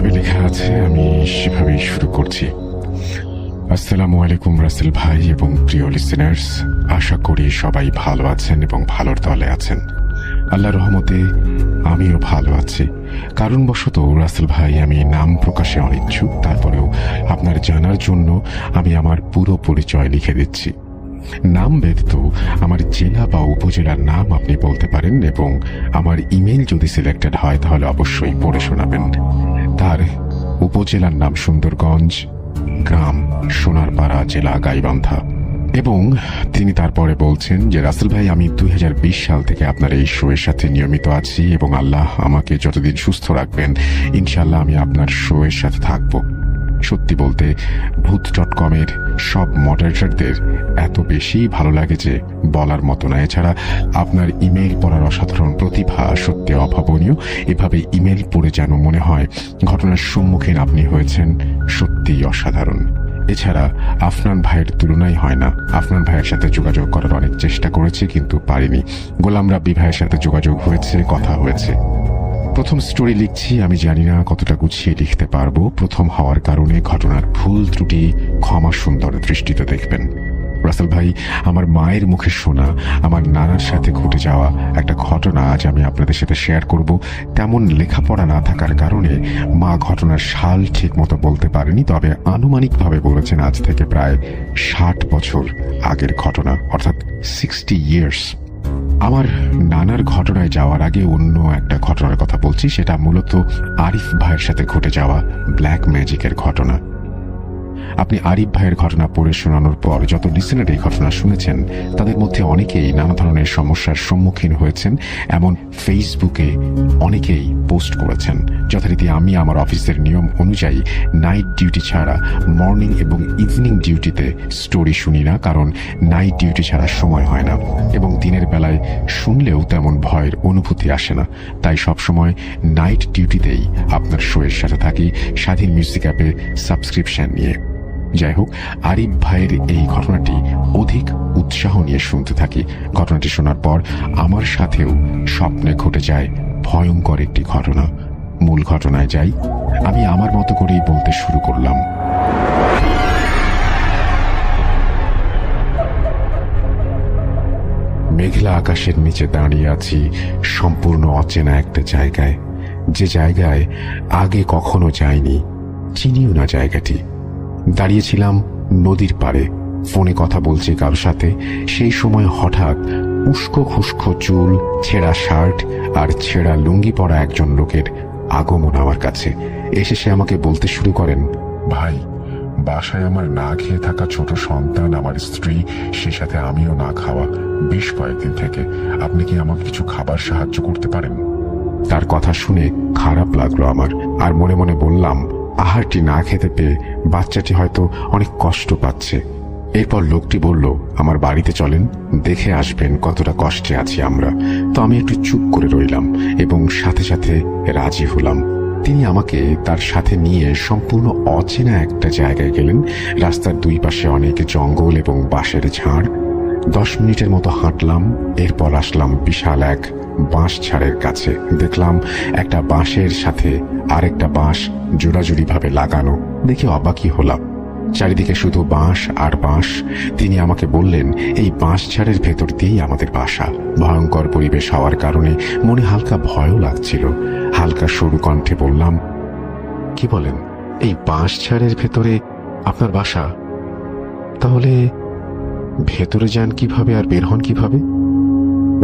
যেভাবে লেখা আছে আমি সেভাবেই শুরু করছি। আসসালামু আলাইকুম রাসেল ভাই এবং প্রিয় লিসেনার্স, আশা করি সবাই ভালো আছেন এবং ভালোর দলে আছেন। আল্লাহর রহমতে আমিও ভালো আছি। কারণবশত রাসেল ভাই আমি নাম প্রকাশে অনিচ্ছুক, তারপরেও আপনার জানার জন্য আমি আমার পুরো পরিচয় লিখে দিচ্ছি। নাম ব্যতীত আমার জেলা বা উপজেলার নাম আপনি বলতে পারেন এবং আমার ইমেল যদি সিলেক্টেড হয় তাহলে অবশ্যই পড়ে শোনাবেন। তার উপজেলার নাম সুন্দরগঞ্জ, গ্রাম সোনারপাড়া, জেলা গাইবান্ধা। এবং তিনি তারপরে বলছেন যে রাসেল ভাই, আমি 2020 সাল থেকে আপনার এই শোয়ের সাথে নিয়মিত আছি এবং আল্লাহ আমাকে যতদিন সুস্থ রাখবেন ইনশাল্লাহ আমি আপনার শোয়ের সাথে থাকবো। সত্যি বলতে ভূত.com-এর সব মডারেটরদের এত বেশি ভালো লাগে যে বলার মতো না। এছাড়া আপনার ইমেল পড়ার অসাধারণ প্রতিভা সত্যি অভাবনীয়। এভাবে ইমেল পড়ে যেন মনে হয় ঘটনার সম্মুখীন আপনি হয়েছেন, সত্যিই অসাধারণ। এছাড়া আফনান ভাইয়ের তুলনাই হয় না। আফনান ভাইয়ের সাথে যোগাযোগ করার অনেক চেষ্টা করেছি কিন্তু পারিনি। গোলাম রাব্বি ভাইয়ের সাথে যোগাযোগ হয়েছে, কথা হয়েছে। প্রথম স্টোরি লিখছি, আমি জানি না কতটা গুছিয়ে লিখতে পারবো। প্রথম হওয়ার কারণে ঘটনার ভুল ত্রুটি ক্ষমা সুন্দর দৃষ্টিতে দেখবেন। রাসেল ভাই, আমার মায়ের মুখে শোনা আমার নানার সাথে ঘটে যাওয়া একটা ঘটনা আজ আমি আপনাদের সাথে শেয়ার করব। তেমন লেখাপড়া না থাকার কারণে মা ঘটনার সাল ঠিক মতো বলতে পারেনি, তবে আনুমানিকভাবে বলেছেন আজ থেকে প্রায় 60 বছর আগের ঘটনা, অর্থাৎ 60 ইয়ার্স। আমার নানার ঘটনায় যাওয়ার আগে অন্য একটা ঘটনার কথা বলছি। সেটা মূলত আরিফ ভাইয়ের সাথে ঘটে যাওয়া ব্ল্যাক ম্যাজিকের ঘটনা। আপনি আরিফ ভাইয়ের ঘটনা পড়ে শোনানোর পর যত লিসেনার এই ঘটনা শুনেছেন তাদের মধ্যে অনেকেই নানা ধরনের সমস্যার সম্মুখীন হয়েছেন, এমন ফেসবুকে অনেকেই পোস্ট করেছেন। যথারীতি আমি আমার অফিসের নিয়ম অনুযায়ী নাইট ডিউটি ছাড়া মর্নিং এবং ইভিনিং ডিউটিতে স্টোরি শুনি না, কারণ নাইট ডিউটি ছাড়া সময় হয় না এবং দিনের বেলায় শুনলেও তেমন ভয়ের অনুভূতি আসে না। তাই সবসময় নাইট ডিউটিতেই আপনার শোয়ের সাথে থাকি স্বাধীন মিউজিক অ্যাপে সাবস্ক্রিপশন নিয়ে। যাই হোক, আরিফ ভাইয়ের এই ঘটনাটি অধিক উৎসাহ নিয়ে শুনতে থাকি। ঘটনাটি শোনার পর আমার সাথেও স্বপ্নে ঘটে যায় ভয়ঙ্কর একটি ঘটনা। মূল ঘটনায় যাই। আমি আমার মতো করেই বলতে শুরু করলাম। মেঘলা আকাশের নিচে দাঁড়িয়ে আছি সম্পূর্ণ অচেনা একটা জায়গায়, যে জায়গায় আগে কখনো যাইনি, চিনিও না জায়গাটি। দাঁড়িয়েছিলাম নদীর পাড়ে, ফোনে কথা বলছি কারোর সাথে। সেই সময় হঠাৎ উস্কো খুস্কো চুল, ছেঁড়া শার্ট আর ছেঁড়া লুঙ্গি পরা একজন লোকের আগমন আমার কাছে। এসে সে আমাকে বলতে শুরু করেন, ভাই, বাসায় আমার না খেয়ে থাকা ছোট সন্তান, আমার স্ত্রী, সে সাথে আমিও না খাওয়া বেশ কয়েকদিন থেকে। আপনি কি আমাকে কিছু খাবার সাহায্য করতে পারেন? তার কথা শুনে খারাপ লাগলো আমার, আর মনে মনে বললাম, আহারটি না খেতে পেয়ে বাচ্চাটি হয়তো অনেক কষ্ট পাচ্ছে। এরপর লোকটি বলল, আমার বাড়িতে চলেন, দেখে আসবেন কতটা কষ্টে আছি আমরা। তো আমি একটু চুপ করে রইলাম এবং সাথে সাথে রাজি হলাম। তিনি আমাকে তার সাথে নিয়ে সম্পূর্ণ অচেনা একটা জায়গায় গেলেন। রাস্তার দুই পাশে অনেক জঙ্গল এবং বাঁশের ঝাড়। 10 মিনিটের মতো হাঁটলাম। এরপর আসলাম বিশাল এক বাঁশ ঝাড়ের কাছে। দেখলাম একটা বাঁশের সাথে আরেকটা বাঁশ জোড়াজুড়ি ভাবে লাগানো। দেখে অবাকই হলাম, চারিদিকে শুধু বাঁশ আর বাঁশ। তিনি আমাকে বললেন, এই বাঁশ ঝাড়ের ভেতর দিয়েই আমাদের বাসা। ভয়ঙ্কর পরিবেশ হওয়ার কারণে মনে হালকা ভয়ও লাগছিল। হালকা সরু কণ্ঠে বললাম, কি বলেন, এই বাঁশ ঝাড়ের ভেতরে আপনার বাসা? তাহলে ভেতরে যান কিভাবে আর বের হন কিভাবে?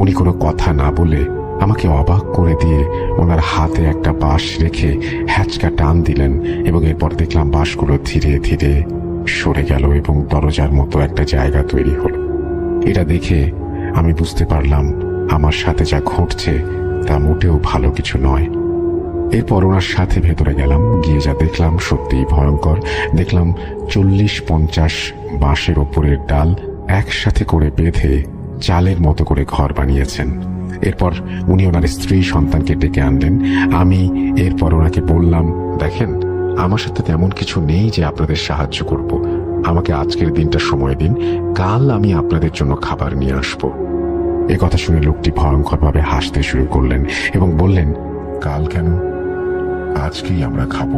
উনি কোনো কথা না বলে আমাকে অবাক করে দিয়ে ওনার হাতে একটা বাঁশ রেখে হ্যাচকা টান দিলেন এবং এরপর দেখলাম বাঁশগুলো ধীরে ধীরে সরে গেল এবং দরজার মতো একটা জায়গা তৈরি হলো। এটা দেখে আমি বুঝতে পারলাম আমার সাথে যা ঘটছে তা মোটেও ভালো কিছু নয়। এরপর ওনার সাথে ভেতরে গেলাম। গিয়ে যা দেখলাম সত্যিই ভয়ঙ্কর। দেখলাম 40-50 বাঁশের ওপরের ডাল একসাথে করে বেঁধে চালের মতো করে ঘর বানিয়েছেন। এরপর উনি ওনার স্ত্রী সন্তানকে ডেকে আনলেন। আমি এরপর ওনাকে বললাম, দেখেন, আমার সাথে তেমন কিছু নেই যে আপনাদের সাহায্য করব। আমাকে আজকের দিনটা সময় দিন, কাল আমি আপনাদের জন্য খাবার নিয়ে আসব। এ কথা শুনে লোকটি ভয়ঙ্করভাবে হাসতে শুরু করলেন এবং বললেন, কাল কেন? আজকেই আমরা খাবো।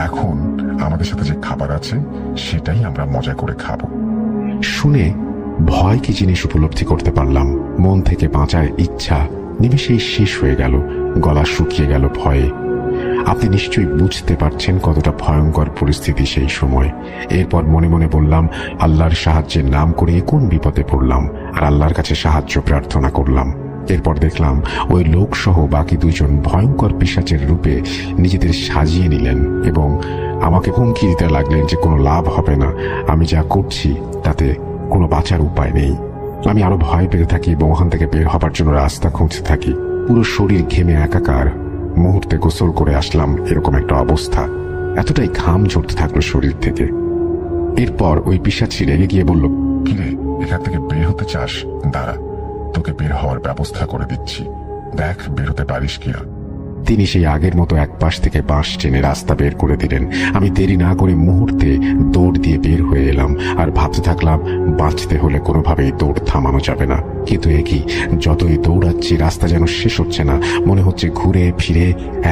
এখন আমাদের সাথে যে খাবার আছে সেটাই আমরা মজা করে খাবো। শুনে ভয় কি জিনিস উপলব্ধি করতে পারলাম। মন থেকে বাঁচার ইচ্ছা নিমেষেই শেষ হয়ে গেল, গলা শুকিয়ে গেল ভয়ে। আপনি নিশ্চয়ই বুঝতে পারছেন কতটা ভয়ঙ্কর পরিস্থিতি সেই সময়। এরপর মনে মনে বললাম, আল্লাহর সাহায্যের নাম করে কোন বিপদে পড়লাম, আর আল্লাহর কাছে সাহায্য প্রার্থনা করলাম। এরপর দেখলাম ওই লোক সহ বাকি দুজন ভয়ঙ্কর পিশাচের রূপে নিজেদের সাজিয়ে নিলেন এবং আমাকে হুমকি দিতে লাগলেন যে কোনো লাভ হবে না, আমি যা করছি তাতে কোনো বাঁচার উপায় নেই। আমি আরো ভয় পেতে থাকি এবং ওখান থেকে বের হবার জন্য রাস্তা খুঁজতে থাকি। পুরো শরীর ঘেমে একাকার। মুহূর্তে গোসল করে আসলাম, এরকম একটা অবস্থা। এতটাই ঘাম ঝরতে থাকলো শরীর থেকে। এরপর ওই পিশাচি রেগে গিয়ে বলল, কিরে, এখান থেকে বের হতে চাস? দাঁড়া, তোকে বের হওয়ার ব্যবস্থা করে দিচ্ছি, দেখ বের হতে পারিস কিনা। তিনি সেই আগের মতো এক পাশ থেকে বাঁশ টেনে রাস্তা বের করে দিলেন। আমি দেরি না করে মুহূর্তে দৌড় দিয়ে বের হয়ে এলাম আর ভাবতে থাকলাম বাঁচতে হলে কোনোভাবেই দৌড় থামানো যাবে না। কিন্তু একই যতই দৌড়াচ্ছি রাস্তা যেন শেষ হচ্ছে না, মনে হচ্ছে ঘুরে ফিরে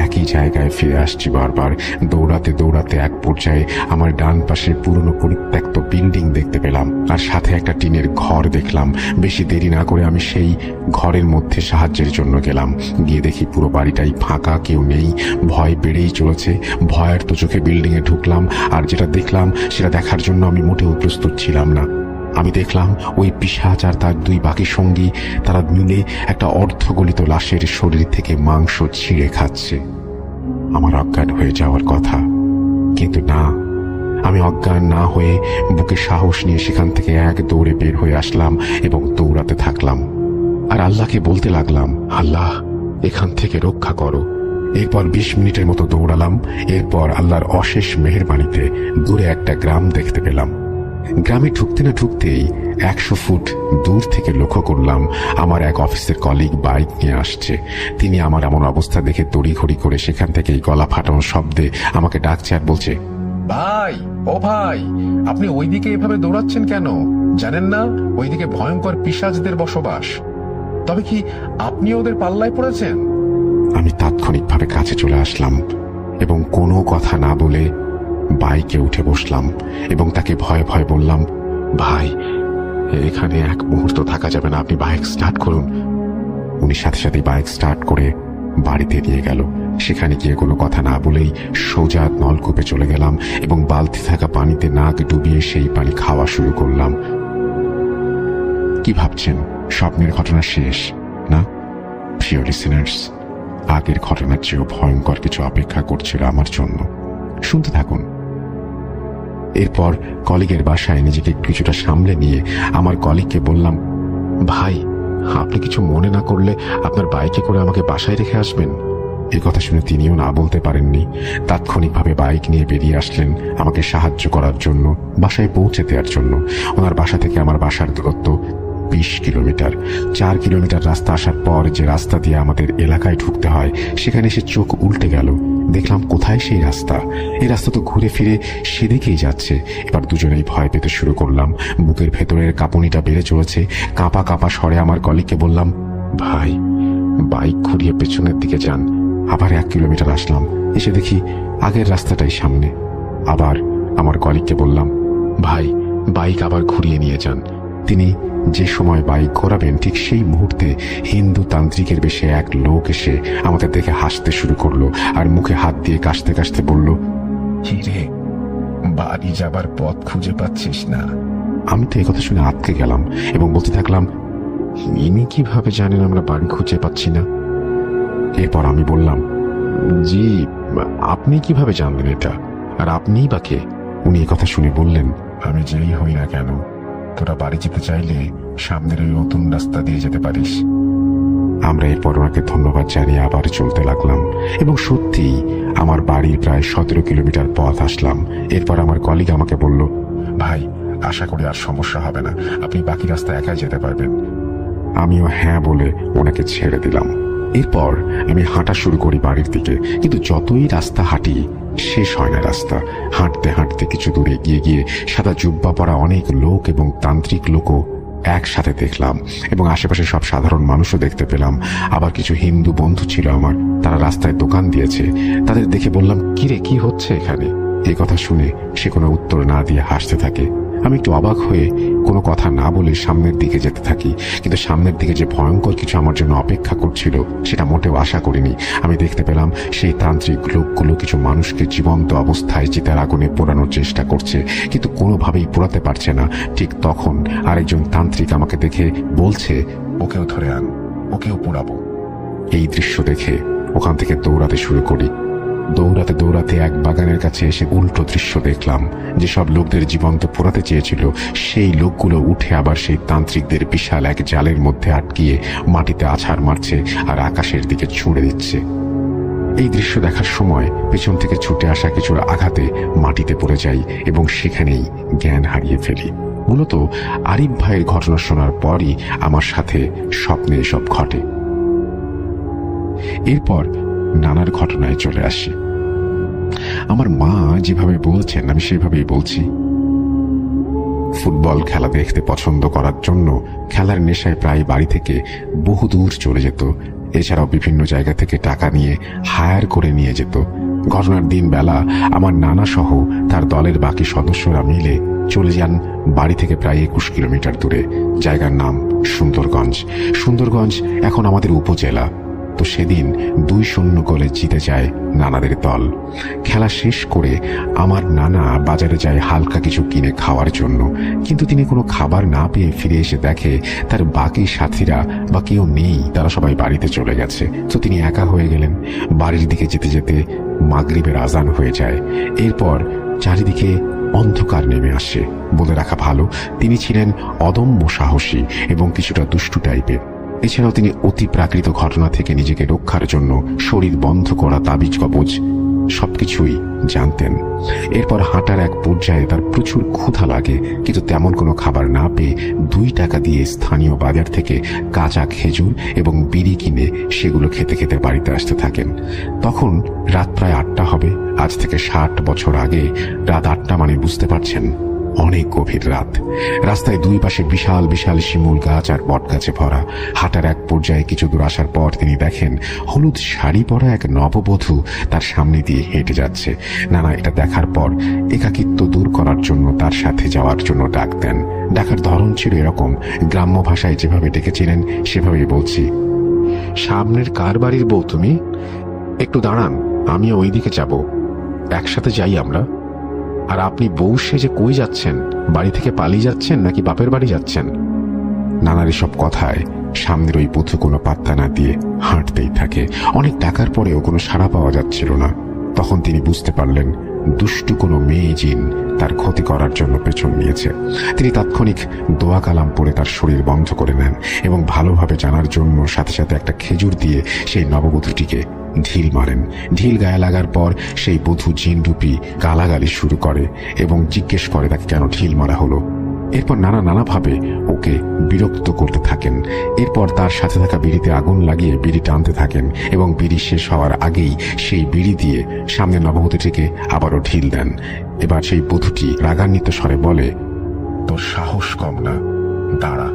একই জায়গায় ফিরে আসছি বারবার। দৌড়াতে দৌড়াতে এক পর্যায়ে আমার ডান পাশে পুরনো পরিত্যক্ত বিল্ডিং দেখতে পেলাম আর সাথে একটা টিনের ঘর দেখলাম। বেশি দেরি না করে আমি সেই ঘরের মধ্যে সাহায্যের জন্য গেলাম। গিয়ে দেখি পুরো বাড়িটাই ফাঁকা, কেউ নেই। ভয় বেড়েই চলেছে। ভয়ের তো চোখে বিল্ডিং এ ঢুকলাম আর যেটা দেখলাম সেটা দেখার জন্য আমি মোটেও প্রস্তুত ছিলাম না। আমি দেখলাম ওই পিশাচ আর তার দুই বাকি সঙ্গী, তারা মিলে একটা অর্ধগলিত লাশের শরীর থেকে মাংস ছিঁড়ে খাচ্ছে। আমার অজ্ঞান হয়ে যাওয়ার কথা, কিন্তু না, আমি অজ্ঞান না হয়ে বুকে সাহস নিয়ে সেখান থেকে এক দৌড়ে বের হয়ে আসলাম এবং দৌড়াতে থাকলাম আর আল্লাহকে বলতে লাগলাম, আল্লাহ এখান থেকে রক্ষা করো। এরপর 20 মিনিটের মতো দৌড়ালাম। এরপর আল্লাহর অশেষ মেহেরবানিতে দূরে একটা গ্রাম দেখতে পেলাম। গ্রামে ঢুকতে না ঢুকতেই 100 ফুট দূর থেকে লক্ষ্য করলাম আমার এক অফিসের কলিগ বাইক নিয়ে আসছে। তিনি আমার এমন অবস্থা দেখে তড়িঘড়ি করে সেখান থেকে গলা ফাটানোর শব্দে আমাকে ডাকছে আর বলছে, ভাই, ও ভাই, আপনি ওইদিকে এভাবে দৌড়াচ্ছেন কেন? জানেন না ওইদিকে ভয়ঙ্কর পিশাচদের বসবাস? তবে কি আপনি ওদের পাল্লায় পড়েছেন? আমি তাৎক্ষণিকভাবে কাছে চলে আসলাম এবং কোনো কথা না বলে বাইকে উঠে বসলাম এবং তাকে ভয়ে ভয়ে বললাম, ভাই এখানে এক মুহূর্ত থাকা যাবে না, আপনি বাইক স্টার্ট করুন। উনি সাথে সাথে বাইক স্টার্ট করে বাড়িতে নিয়ে গেল। সেখানে গিয়ে কোনো কথা না বলেই সোজা নলকূপে চলে গেলাম এবং বালতি থাকা পানিতে নাক ডুবিয়ে সেই পানি খাওয়া শুরু করলাম। কি ভাবছেন স্বপ্নের ঘটনা শেষ? না প্রিয় লিসেনার্স, আগের ঘটনার চেয়েও ভয়ঙ্কর কিছু অপেক্ষা করছিল আমার জন্য। শুনতে থাকুন। এরপর কলিগের বাসায় নিজেকে কিছুটা সামলে নিয়ে আমার কলিগকে বললাম, ভাই আপনি কিছু মনে না করলে আপনার বাইকে করে আমাকে বাসায় রেখে আসবেন। এই কথা শুনে তিনিও না বলতে পারেননি। তাৎক্ষণিকভাবে বাইক নিয়ে বেরিয়ে আসলেন আমাকে সাহায্য করার জন্য, বাসায় পৌঁছে দেওয়ার জন্য। ওনার বাসা থেকে আমার বাসার দূরত্ব 20 কিলোমিটার। 4 কিলোমিটার রাস্তা আসার পর যে রাস্তা দিয়ে আমাদের এলাকায় ঢুকতে হয় সেখানে এসে চোখ উল্টে গেল। দেখলাম কোথায় সেই রাস্তা? এই রাস্তা তো ঘুরে ফিরে সেদিকেই যাচ্ছে। এবার দুজনেই ভয় পেতে শুরু করলাম। বুকের ভেতরের কাঁপুনিটা বেড়ে চলেছে। কাঁপা কাঁপা স্বরে আমার কলিগকে বললাম, ভাই বাইক ঘুরিয়ে পেছনের দিকে যান। আবার 1 কিলোমিটার আসলাম, এসে দেখি আগের রাস্তাটাই সামনে। আবার আমার কলিগকে বললাম, ভাই বাইক আবার ঘুরিয়ে নিয়ে যান। তিনি যে সময় বাইক ঘোরাবেন ঠিক সেই মুহূর্তে হিন্দু তান্ত্রিকের বেশে এক লোক এসে আমাদের দেখে হাসতে শুরু করলো আর মুখে হাত দিয়ে কাশতে কাশতে বলল, কিরে, বাড়ি যাবার পথ খুঁজে পাচ্ছিস না? আমি তো এই কথা শুনে আটকে গেলাম এবং বলতে থাকলাম, ইনি কিভাবে জানেন আমরা বাড়ি খুঁজে পাচ্ছি না? এরপর আমি বললাম, জি আপনি কিভাবে জানলেন এটা, আর আপনিই বা কে? উনি এই কথা শুনে বললেন, আমি যেই হই না কেন, তোরা বাড়ি যেতে চাইলে সামনের ওই নতুন রাস্তা দিয়ে যেতে পারিস। আমরা এরপর ওনাকে ধন্যবাদ জানিয়ে আবার চলতে লাগলাম এবং সত্যি আমার বাড়ির প্রায় 17 কিলোমিটার পথ আসলাম। এরপর আমার কলিগ আমাকে বলল, ভাই আশা করি আর সমস্যা হবে না, আপনি বাকি রাস্তা একাই যেতে পারবেন। আমিও হ্যাঁ বলে ওনাকে ছেড়ে দিলাম। এরপর আমি হাঁটা শুরু করি বাড়ির দিকে, কিন্তু যতই রাস্তা হাঁটি শেষ হয় না রাস্তা। হাঁটতে হাঁটতে কিছু দূরে গিয়ে গিয়ে সাদা জুব্বা পরা অনেক লোক এবং তান্ত্রিক লোকও একসাথে দেখলাম এবং আশেপাশে সব সাধারণ মানুষও দেখতে পেলাম। আবার কিছু হিন্দু বন্ধু ছিল আমার, তারা রাস্তায় দোকান দিয়েছে। তাদের দেখে বললাম, কিরে, কি হচ্ছে এখানে? এই কথা শুনে সে কোনো উত্তর না দিয়ে হাসতে থাকে। আমি একটু অবাক হয়ে কোনো কথা না বলে সামনের দিকে যেতে থাকি, কিন্তু সামনের দিকে যে ভয়ঙ্কর কিছু আমার জন্য অপেক্ষা করছিল সেটা মোটেও আশা করিনি। আমি দেখতে পেলাম সেই তান্ত্রিক লোকগুলো কিছু মানুষকে জীবন্ত অবস্থায় চিতার আগুনে পোড়ানোর চেষ্টা করছে, কিন্তু কোনোভাবেই পোড়াতে পারছে না। ঠিক তখন আরেকজন তান্ত্রিক আমাকে দেখে বলছে, ওকেও ধরে আন, ওকেও পোড়াবো। এই দৃশ্য দেখে ওখান থেকে দৌড়াতে শুরু করি। দৌড়াতে দৌড়াতে এক বাগানের কাছে এসে উল্টো দৃশ্য দেখলাম। যেসব লোকদের জীবন্ত পোড়াতে চেয়েছিল সেই লোকগুলো উঠে আবার সেই তান্ত্রিকদের বিশাল এক জালের মধ্যে আটকিয়ে মাটিতে আছাড় মারছে আর আকাশের দিকে ছুঁড়ে দিচ্ছে। এই দৃশ্য দেখার সময় পেছন থেকে ছুটে আসা কিছুর আঘাতে মাটিতে পড়ে যাই এবং সেখানেই জ্ঞান হারিয়ে ফেলি। মূলত আরিফ ভাইয়ের ঘটনা শোনার পরই আমার সাথে স্বপ্নে এসব ঘটে। এরপর নানার ঘটনায় চলে আসি। আমার মা যেভাবে বলছেন আমি সেভাবেই বলছি। ফুটবল খেলা দেখতে পছন্দ করার জন্য খেলার নেশায় প্রায় বাড়ি থেকে বহু দূর চলে যেত। এছাড়াও বিভিন্ন জায়গা থেকে টাকা নিয়ে হায়ার করে নিয়ে যেত। ঘটনার দিন বেলা আমার নানা সহ তার দলের বাকি সদস্যরা মিলে চলে যান বাড়ি থেকে প্রায় 21 কিলোমিটার দূরে। জায়গার নাম সুন্দরগঞ্জ। সুন্দরগঞ্জ এখন আমাদের উপজেলা। তো সেদিন 2-0 গোলে জিতে যায় নানাদের দল। খেলা শেষ করে আমার নানা বাজারে যায় হালকা কিছু কিনে খাওয়ার জন্য, কিন্তু তিনি কোনো খাবার না পেয়ে ফিরে এসে দেখে তার বাকি সাথীরা বা কেউ নেই, তারা সবাই বাড়িতে চলে গেছে। তো তিনি একা হয়ে গেলেন। বাড়ির দিকে যেতে যেতে মাগরিবের আজান হয়ে যায়। এরপর চারিদিকে অন্ধকার নেমে আসে। বলে রাখা ভালো, তিনি ছিলেন অদম্য সাহসী এবং কিছুটা দুষ্টু টাইপের। এছাড়াও তিনি অতি প্রাকৃত ঘটনা থেকে নিজেকে রক্ষার জন্য শরীর বন্ধ করা তাবিজ কবজ সবকিছুই জানতেন। এরপর হাঁটার এক পর্যায়ে তার প্রচুর ক্ষুধা লাগে, কিন্তু তেমন কোনো খাবার না পেয়ে 2 টাকা দিয়ে স্থানীয় বাজার থেকে কাঁচা খেজুর এবং বিড়ি কিনে সেগুলো খেতে খেতে বাড়িতে আসতে থাকেন। তখন রাত প্রায় 8টা হবে। আজ থেকে 60 বছর আগে রাত 8টা মানে বুঝতে পারছেন অনেক গভীর রাত। রাস্তায় দুই পাশে বিশাল বিশাল শিমুল গাছ আর বট গাছে ভরা। হাঁটার এক পর্যায়ে কিছু দূর আসার পর তিনি দেখেন হলুদ শাড়ি পরা এক নববধূ তার সামনে দিয়ে হেঁটে যাচ্ছে। নানা এটা দেখার পর একাকিত্ব দূর করার জন্য তার সাথে যাওয়ার জন্য ডাক দেন। ডাকার ধরন ছিল এরকম, গ্রাম্য ভাষায় যেভাবে ডেকেছিলেন সেভাবেই বলছি। সামনের কার বাড়ির বউ তুমি? একটু দাঁড়ান, আমি ওই দিকে যাব, একসাথে যাই আমরা। আর আপনি বউ সেজে কই যাচ্ছেন? বাড়ি থেকে পালিয়ে যাচ্ছেন নাকি বাপের বাড়ি যাচ্ছেন? নানার এসব কথায় সামনের ওই বধূ কোনো পাত্তা না দিয়ে হাঁটতেই থাকে। অনেক টাকার পরেও কোনো সাড়া পাওয়া যাচ্ছিল না। তখন তিনি বুঝতে পারলেন দুষ্টু কোনো মেয়ে জিন তার ক্ষতি করার জন্য পেছন নিয়েছে। তিনি তাৎক্ষণিক দোয়া কালাম পড়ে তার শরীর বন্ধ করে নেন এবং ভালোভাবে জানার জন্য সাথে সাথে একটা খেজুর দিয়ে সেই নববধূটিকে ঢিল মারেন। ঢিল গায়ে লাগার পর সেই বধূ জিন রূপী গালাগালি শুরু করে এবং জিজ্ঞেস করে তাকে কেন ঢিল মারা হলো। এরপর নানাভাবে ওকে বিরক্ত করতে থাকেন। এরপর তার সাথে থাকা বিড়িতে আগুন লাগিয়ে বিড়ি টানতে থাকেন এবং বিড়ি শেষ হওয়ার আগেই সেই বিড়ি দিয়ে সামনে নববধূটিকে আবারও ঢিল দেন। এবার সেই বধূটি রাগান্বিত স্বরে বলে, তোর সাহস কম না, দাঁড়া।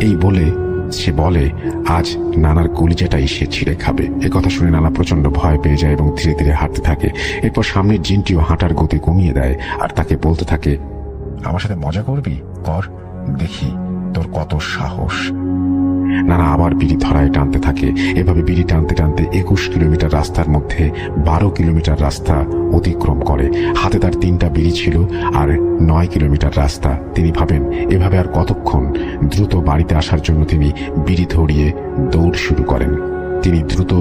এই বলে সে বলে আজ নানার কলিজাটাই সে ছিঁড়ে খাবে। কথা শুনে নানা প্রচন্ড ভয় পেয়ে যায় এবং ধীরে ধীরে হাঁটতে থাকে। এরপর সামনের জিনটিও হাঁটার গতি কমিয়ে দেয় আর তাকে বলতে থাকে, আমার সাথে মজা করবি? কর, দেখি তোর কত সাহস। নানা আবার বিড়ি ধরায় টানতে থাকে। এভাবে বিড়ি টানতে টানতে 21 কিলোমিটার রাস্তার মধ্যে 12 কিলোমিটার রাস্তা অতিক্রম করে। হাতে তার 3টা বিড়ি ছিল আর 9 কিলোমিটার রাস্তা। তিনি ভাবেন এভাবে আর কতক্ষণ। দ্রুত বাড়িতে আসার জন্য তিনি বিড়ি ধরিয়ে দৌড় শুরু করেন। তিনি দ্রুত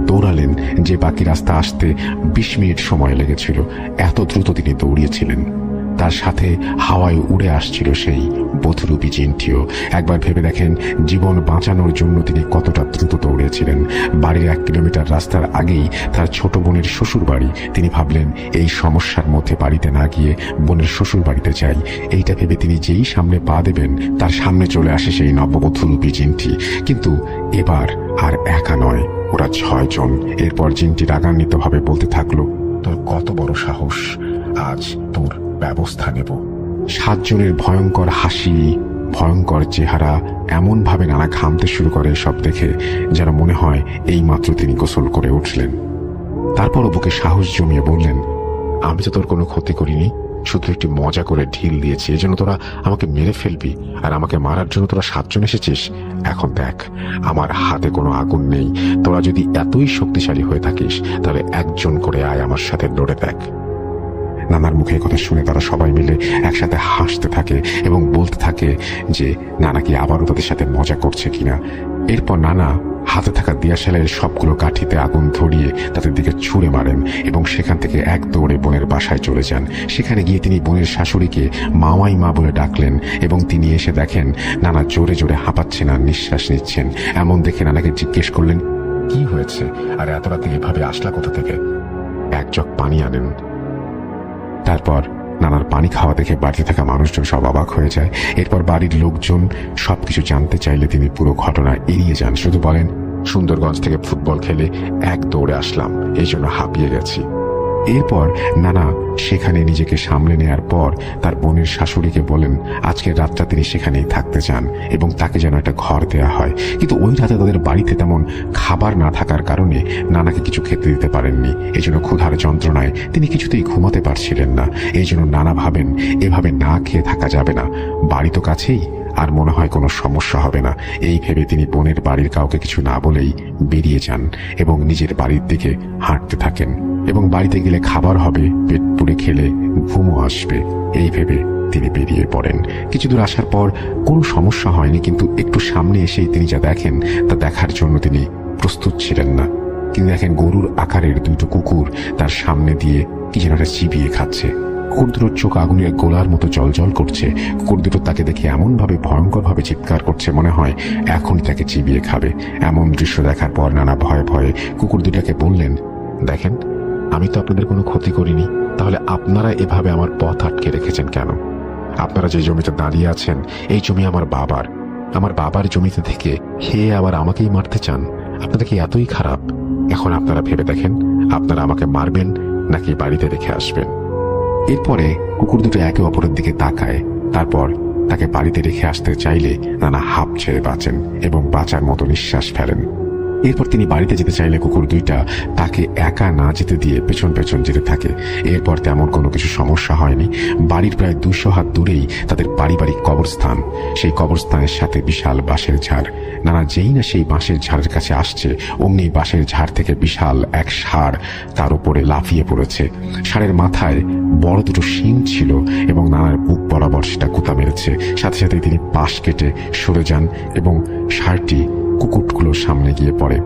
দৌড়ালেন যে বাকি রাস্তা আসতে 20 মিনিট সময় লেগেছিল। এত দ্রুত তিনি দৌড়িয়েছিলেন। তার সাথে হাওয়ায় উড়ে আসছিল সেই বধূরূপী জিনটিও। একবার ভেবে দেখেন জীবন বাঁচানোর জন্য তিনি কতটা দ্রুত দৌড়িয়েছিলেন। বাড়ির 1 কিলোমিটার রাস্তার আগেই তার ছোট বোনের শ্বশুর বাড়ি। তিনি ভাবলেন এই সমস্যার মধ্যে বাড়িতে না গিয়ে বোনের শ্বশুর বাড়িতে যাই। এইটা ভেবে তিনি যেই সামনে পা দেবেন তার সামনে চলে আসে সেই নববধূরূপী জিনটি। কিন্তু এবার আর একা নয়, ওরা 6 জন। এরপর জিনটি রাগান্বিত ভাবে বলতে থাকলো, তোর কত বড় সাহস, আজ তোর ব্যবস্থা নেব। 7 জনের ভয়ঙ্কর হাসি, ভয়ঙ্কর চেহারা, এমন ভাবে নানা ঘামতে শুরু করে সব দেখে যেন মনে হয় এই মাত্র তিনি গোসল করে উঠলেন। তারপর বুকে সাহস জমিয়ে বললেন, আমি তো তোর কোনো ক্ষতি করিনি, শুধু একটি মজা করে ঢিল দিয়েছি, এজন্য তোরা আমাকে মেরে ফেলবি, আর আমাকে মারার জন্য তোরা 7 জন এসেছিস। এখন দেখ, আমার হাতে কোনো আগুন নেই, তোরা যদি এতই শক্তিশালী হয়ে থাকিস তাহলে 1 জন করে আয় আমার সাথে লড়ে দেখ। নানার মুখে কথা শুনে তারা সবাই মিলে একসাথে হাসতে থাকে এবং বলতে থাকে যে নানা কি আবারও তাদের সাথে মজা করছে কিনা। এরপর নানা হাতে থাকা দিয়াশালের সবগুলো কাঠিতে আগুন ধরিয়ে তাদের দিকে ছুঁড়ে মারেন এবং সেখান থেকে এক দৌড়ে বোনের বাসায় চলে যান। সেখানে গিয়ে তিনি বোনের শাশুড়িকে মামাই মা বলে ডাকলেন এবং তিনি এসে দেখেন নানা জোরে জোরে হাঁপাচ্ছেন আর নিঃশ্বাস নিচ্ছেন। এমন দেখে নানাকে জিজ্ঞেস করলেন, কি হয়েছে, আর এত রাতে এভাবে আসলা কোথা থেকে? 1 জগ পানি আনেন। তারপর নানার পানি খাওয়া দেখে বাড়িতে থাকা মানুষজন সব অবাক হয়ে যায়। এরপর বাড়ির লোকজন সবকিছু জানতে চাইলে তিনি পুরো ঘটনা এড়িয়ে যান, শুধু বলেন, সুন্দরগঞ্জ থেকে ফুটবল খেলে 1 দৌড়ে আসলাম, এই জন্য হাঁপিয়ে গেছি। এরপর নানা সেখানে নিজেকে সামলে নেয়ার পর তার বোনের শাশুড়িকে বলেন আজকের রাতটা তিনি সেখানেই থাকতে চান এবং তাকে যেন একটা ঘর দেয়া হয়। কিন্তু ওই রাতে তাদের বাড়িতে তেমন খাবার না থাকার কারণে নানাকে কিছু খেতে দিতে পারেননি। এই জন্য ক্ষুধার যন্ত্রণায় তিনি কিছুতেই ঘুমাতে পারছিলেন না। এই জন্য নানা ভাবেন এভাবে না খেয়ে থাকা যাবে না, বাড়ি তো কাছেই, আর মনে হয় কোনো সমস্যা হবে না। এই ভেবে তিনি বোনের বাড়ির কাউকে কিছু না বলেই বেরিয়ে যান এবং নিজের বাড়ির দিকে হাঁটতে থাকেন এবং বাড়িতে গেলে খাবার হবে, পেট পুড়ে খেলে ঘুমও আসবে, এই ভেবে তিনি বেরিয়ে পড়েন। কিছু দূর আসার পর কোনো সমস্যা হয়নি, কিন্তু একটু সামনে এসেই তিনি যা দেখেন তা দেখার জন্য তিনি প্রস্তুত ছিলেন না। তিনি দেখেন গরুর আকারের 2টো কুকুর তার সামনে দিয়ে কি যেন একটা চিবিয়ে খাচ্ছে। কুকুর দুটোর চোখ আগুনের গোলার মতো জলজল করছে। কুকুর দুটো তাকে দেখে এমন ভাবে ভয়ঙ্কর ভাবে চিৎকার করছে, মনে হয় এখনই তাকে চিবিয়ে খাবে। এমন দৃশ্য দেখার পর নানা ভয়ে ভয়ে কুকুর দুটাকে বললেন, দেখেন, আমি তো আপনাদের কোনো ক্ষতি করিনি, তাহলে আপনারা এভাবে আমার পথ আটকে রেখেছেন কেন? আপনারা যে জমিতে দাঁড়িয়ে আছেন এই জমি আমার বাবার জমিতে থেকে খেয়ে আবার আমাকেই মারতে চান? আপনাদের কি এতই খারাপ? এখন আপনারা ভেবে দেখেন, আপনারা আমাকে মারবেন নাকি বাড়িতে রেখে আসবেন। এরপরে কুকুর দুটো একে অপরের দিকে তাকায়, তারপর তাকে বাড়িতে রেখে আসতে চাইলে নানা হাঁপ ছেড়ে বাঁচেন এবং বাঁচার মতো নিঃশ্বাস ফেলেন। এরপর তিনি বাড়িতে যেতে চাইলে কুকুর দুইটা তাকে একা না যেতে দিয়ে পেছন পেছন যেতে থাকে। এরপর তেমন কোনো কিছু সমস্যা হয়নি। বাড়ির প্রায় 200 হাত দূরেই তাদের পারিবারিক কবরস্থান। সেই কবরস্থানের সাথে বিশাল বাঁশের ঝাড়। নানা যেই না সেই বাঁশের ঝাড়ের কাছে আসছে, অমনি বাঁশের ঝাড় থেকে বিশাল এক ষাঁড় তার উপরে লাফিয়ে পড়েছে। ষাঁড়ের মাথায় বড় 2টো শিং ছিল এবং নানার বুক বরাবর সেটা কুতা মেরেছে। সাথে সাথে তিনি পাশ কেটে সরে যান এবং ষাঁড়টি কুকুরগুলোর সামনে গিয়ে পড়ে।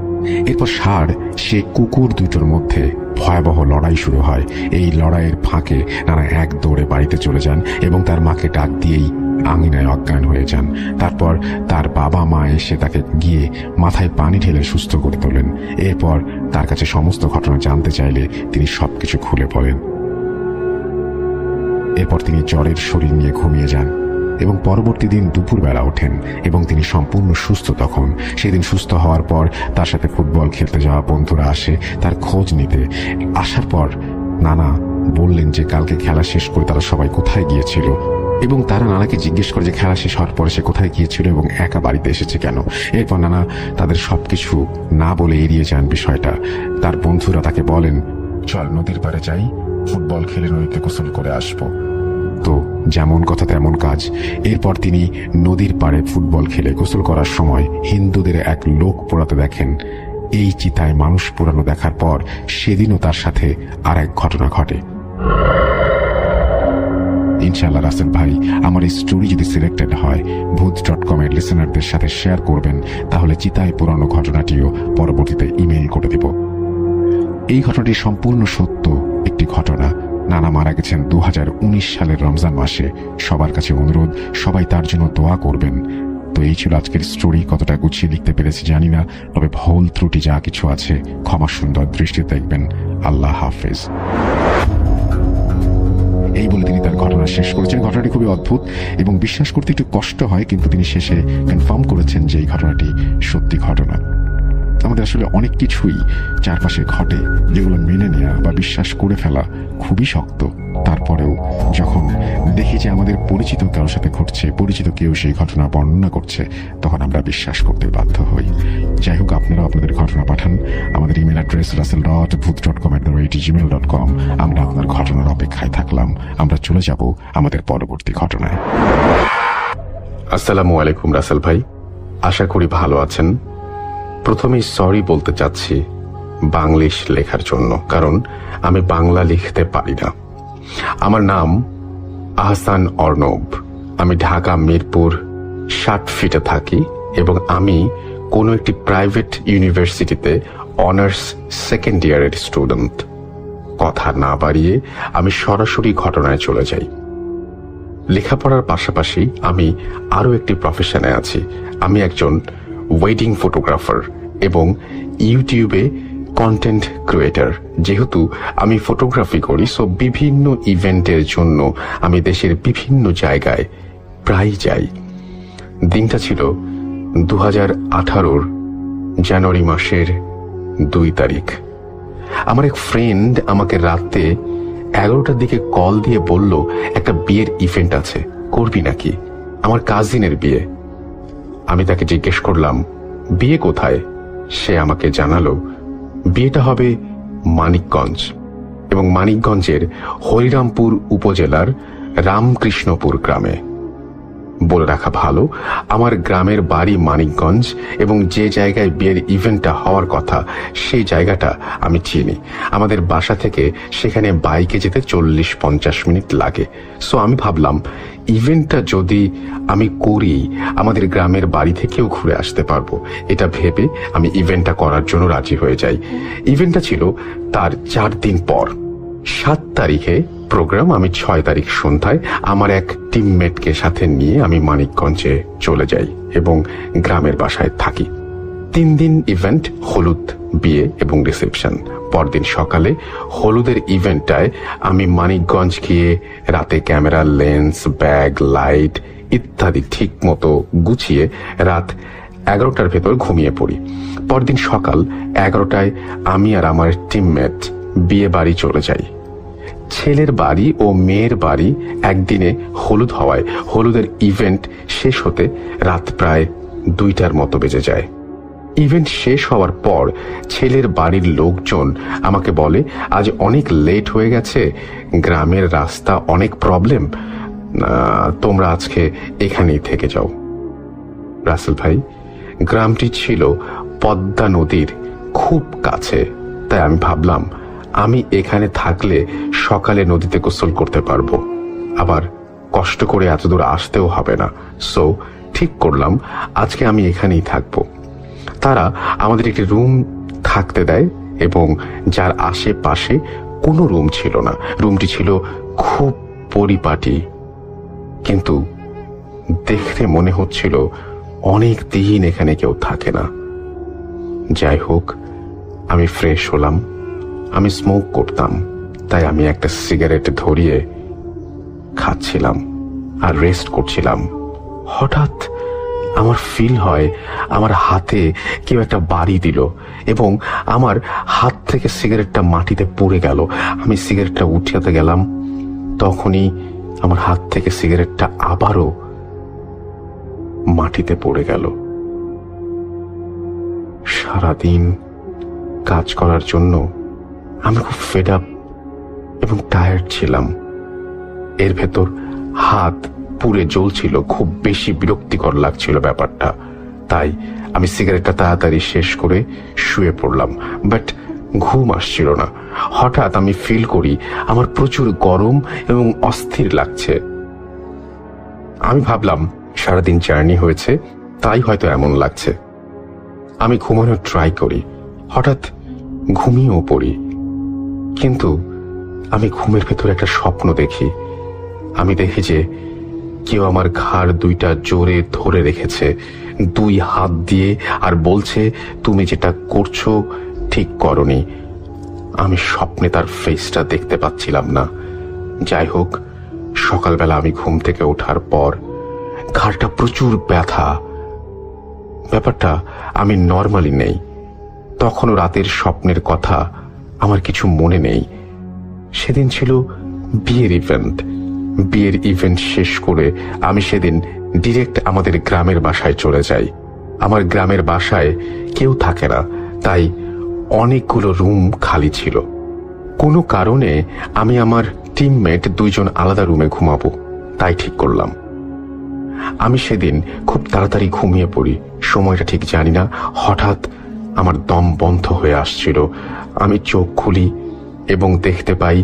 এরপর ষাঁড় সে কুকুর দুটোর মধ্যে ভয়াবহ লড়াই শুরু হয়। এই লড়াইয়ের ফাঁকে নানা 1 দৌড়ে বাড়িতে চলে যান এবং তার মাকে ডাক দিয়েই আঙিনায় অজ্ঞান হয়ে যান। তারপর তার বাবা মা এসে তাকে গিয়ে মাথায় পানি ঢেলে সুস্থ করে তোলেন। এরপর তার কাছে সমস্ত ঘটনা জানতে চাইলে তিনি সবকিছু খুলে বলেন। এরপর তিনি জ্বরের শরীর নিয়ে ঘুমিয়ে যান এবং পরবর্তী দিন দুপুরবেলা ওঠেন এবং তিনি সম্পূর্ণ সুস্থ। তখন সেদিন সুস্থ হওয়ার পর তার সাথে ফুটবল খেলতে যাওয়া বন্ধুরা আসে তার খোঁজ নিতে। আসার পর নানা বললেন যে কালকে খেলা শেষ করে তারা সবাই কোথায় গিয়েছিল এবং তারা নানাকে জিজ্ঞেস করে যে খেলা শেষ হওয়ার পরে সে কোথায় গিয়েছিল এবং একা বাড়িতে এসেছে কেন। এরপর নানা তাদের সবকিছু না বলে এড়িয়ে যান বিষয়টা। তার বন্ধুরা তাকে বলেন, চল নদীর পাড়ে যাই, ফুটবল খেলে নদীতে গোসল করে আসবো। তো যেমন কথা তেমন কাজ। এরপর তিনি নদীর পাড়ে ফুটবল খেলে গোসল করার সময় হিন্দুদের এক লোক পোড়াতে দেখেন। এই চিতায় মানুষ পোড়ানো দেখার পর সেদিনও তার সাথে আর এক ঘটনা ঘটে। ইনশাআল্লাহ রাসেল ভাই আমার এই স্টোরি যদি সিলেক্টেড হয় ভূত.com এর লিসেনারদের সাথে শেয়ার করবেন, তাহলে চিতায় পোড়ানো ঘটনাটিও পরবর্তীতে ইমেইল করে দেব। এই ঘটনাটি সম্পূর্ণ সত্য একটি ঘটনা। নানা মারা গেছেন 2019 সালের রমজান মাসে। সবার কাছে অনুরোধ, সবাই তার জন্য দোয়া করবেন। তো এই ছিল আজকের স্টোরি। কতটা গুছিয়ে লিখতে পেরেছি জানি না, তবে ভুল ত্রুটি যা কিছু আছে ক্ষমা সুন্দর দৃষ্টি দেখবেন। আল্লাহ হাফেজ। এই বলে তিনি তার ঘটনা শেষ করেছেন। ঘটনাটি খুবই অদ্ভুত এবং বিশ্বাস করতে একটু কষ্ট হয়, কিন্তু তিনি শেষে কনফার্ম করেছেন যে এই ঘটনাটি সত্যি ঘটনা। আমাদের আসলে অনেক কিছুই চারপাশে ঘটে যেগুলো মেনে নেওয়া বা বিশ্বাস করে ফেলা খুবই শক্ত। তারপরেও যখন দেখি যে আমাদের পরিচিত কারোর সাথে ঘটছে, পরিচিত কেউ সেই ঘটনা বর্ণনা করছে, তখন আমরা বিশ্বাস করতে বাধ্য হই। যাই হোক, আপনারাও আপনাদের ঘটনা পাঠান। আমাদের ইমেল অ্যাড্রেস russell.booth.com@gmail.com। আমরা আপনার ঘটনার অপেক্ষায় থাকলাম। আমরা চলে যাব আমাদের পরবর্তী ঘটনায়। আসসালামু আলাইকুম রাসেল ভাই, আশা করি ভালো আছেন। প্রথমেই সরি বলতে চাচ্ছি বাংলিশ লেখার জন্য, কারণ আমি বাংলা লিখতে পারি না। আমার নাম আহসান অর্ণব। আমি ঢাকা মিরপুর 60 ফিটে থাকি এবং আমি কোনো একটি প্রাইভেট ইউনিভার্সিটিতে অনার্স সেকেন্ড ইয়ারের স্টুডেন্ট। কথা না বাড়িয়ে আমি সরাসরি ঘটনায় চলে যাই। লেখাপড়ার পাশাপাশি আমি আরও একটি প্রফেশনে আছি। আমি একজন ওয়েডিং ফটোগ্রাফার এবং ইউটিউবে কন্টেন্ট ক্রিয়েটর। যেহেতু আমি ফটোগ্রাফি করি, সো বিভিন্ন ইভেন্টের জন্য আমি দেশের বিভিন্ন জায়গায় প্রায় যাই। দিনটা ছিল 2018 জানুয়ারি মাসের 2 তারিখ। আমার এক ফ্রেন্ড আমাকে রাতে 11টার দিকে কল দিয়ে বলল, একটা বিয়ের ইভেন্ট আছে, করবি নাকি? আমার কাজিনের বিয়ে। আমি তাকে জিজ্ঞেস করলাম, বিয়ে কোথায়? সে আমাকে জানালো বিয়েটা হবে মানিকগঞ্জ, এবং মানিকগঞ্জের হরিরামপুর উপজেলার রামকৃষ্ণপুর গ্রামে। বলে রাখা ভালো, আমার গ্রামের বাড়ি মানিকগঞ্জ এবং যে জায়গায় বিয়ের ইভেন্টটা হওয়ার কথা সেই জায়গাটা আমি চিনি। আমাদের বাসা থেকে সেখানে বাইকে যেতে 40-50 মিনিট লাগে। সো আমি ভাবলাম ইভেন্টটা যদি আমি করি, আমাদের গ্রামের বাড়ি থেকেও ঘুরে আসতে পারবো। এটা ভেবে আমি ইভেন্টটা করার জন্য রাজি হয়ে যাই। ইভেন্টটা ছিল তার 4 দিন পর। 7 তারিখে প্রোগ্রাম। আমি 6 তারিখ সন্ধ্যায় আমার এক টিমমেটকে সাথে নিয়ে আমি মানিকগঞ্জে চলে যাই এবং গ্রামের বাসায় থাকি। 3 দিন ইভেন্ট, হলুদ, বিয়ে এবং রিসেপশন। পরদিন সকালে হলুদের ইভেন্টটায় আমি মানিকগঞ্জ গিয়ে রাতে ক্যামেরা, লেন্স, ব্যাগ, লাইট ইত্যাদি ঠিক মতো গুছিয়ে রাত 11টার ভেতর ঘুমিয়ে পড়ি। পরদিন সকাল 11টায় আমি আর আমার টিমমেট বিয়ে বাড়ি চলে যাই। ছেলের বাড়ি ও মেয়ের বাড়ি একদিনে হলুদ হওয়ায় হলুদের ইভেন্ট শেষ হতে রাত প্রায় 2টার মতো বেজে যায়। ইভেন্ট শেষ হওয়ার পর ছেলের বাড়ির লোকজন আমাকে বলে, আজ অনেক লেট হয়ে গেছে, গ্রামের রাস্তা অনেক প্রবলেম, তোমরা আজকে এখানেই থেকে যাও। রাসেল ভাই, গ্রামটি ছিল পদ্মা নদীর খুব কাছে, তাই আমি ভাবলাম আমি এখানে থাকলে সকালে নদীতে গোসল করতে পারবো, আবার কষ্ট করে এত দূর আসতেও হবে না। সো ঠিক করলাম আজকে আমি এখানেই থাকবো। তারা আমাদের একটি রুম থাকতে দেয় এবং যার আশেপাশে কোনো রুম ছিল না। রুমটি ছিল খুব পরিপাটি, কিন্তু দেখতে মনে হচ্ছিল অনেক দিন এখানে কেউ থাকে না। যাই হোক, আমি ফ্রেশ হলাম। আমি স্মোক করতাম, তাই আমি একটা সিগারেট ধরিয়ে খাচ্ছিলাম আর রেস্ট করছিলাম। হঠাৎ আমার ফিল হয় আমার হাতে কেউ একটা বাড়ি দিল এবং আমার হাত থেকে সিগারেটটা মাটিতে পড়ে গেল। আমি সিগারেটটা উঠাতে গেলাম, তখনই আমার হাত থেকে সিগারেটটা আবারও মাটিতে পড়ে গেল। সারাদিন কাজ করার জন্য আমি খুব ফেড আপ এবং টায়ার্ড ছিলাম। এর ভেতর হাত পুড়ে জ্বলছিল, খুব বেশি বিরক্তিকর লাগছিল ব্যাপারটা। তাই আমি সিগারেটটা তাড়াতাড়ি শেষ করে শুয়ে পড়লাম, বাট ঘুম আসছিল না। হঠাৎ আমি ফিল করি আমার প্রচুর গরম এবং অস্থির লাগছে। আমি ভাবলাম সারাদিন জার্নি হয়েছে, তাই হয়তো এমন লাগছে। আমি ঘুমানোর ট্রাই করি, হঠাৎ ঘুমিয়েও পড়ি। কিন্তু আমি ঘুমের ভেতর একটা স্বপ্ন দেখি। আমি দেখি যে কেউ আমার ঘাড় 2টা জোরে ধরে রেখেছে 2 হাত দিয়ে আর বলছে, তুমি যেটা করছো ঠিক করনি। আমি স্বপ্নে তার ফেসটা দেখতে পাচ্ছিলাম না। যাই হোক, সকালবেলা আমি ঘুম থেকে ওঠার পর ঘাড়টা প্রচুর ব্যথা। ব্যাপারটা আমি নর্মালি নেই। তখনও রাতের স্বপ্নের কথা আমার কিছু মনে নেই। সেদিন ছিল বিয়ের ইভেন্ট শেষ করে আমি সেদিন ডিরেক্ট আমাদের গ্রামের বাসায় চলে যাই। আমার গ্রামের বাসায় কেউ থাকে না, তাই অনেকগুলো রুম খালি ছিল। কোনো কারণে আমি আমার টিমমেট 2 জন আলাদা রুমে ঘুমাবো তাই ঠিক করলাম। আমি সেদিন খুব তাড়াতাড়ি ঘুমিয়ে পড়ি। সময়টা ঠিক জানি না, হঠাৎ আমার দম বন্ধ হয়ে আসছিল। আমি চোখ খুলি এবং দেখতে পাই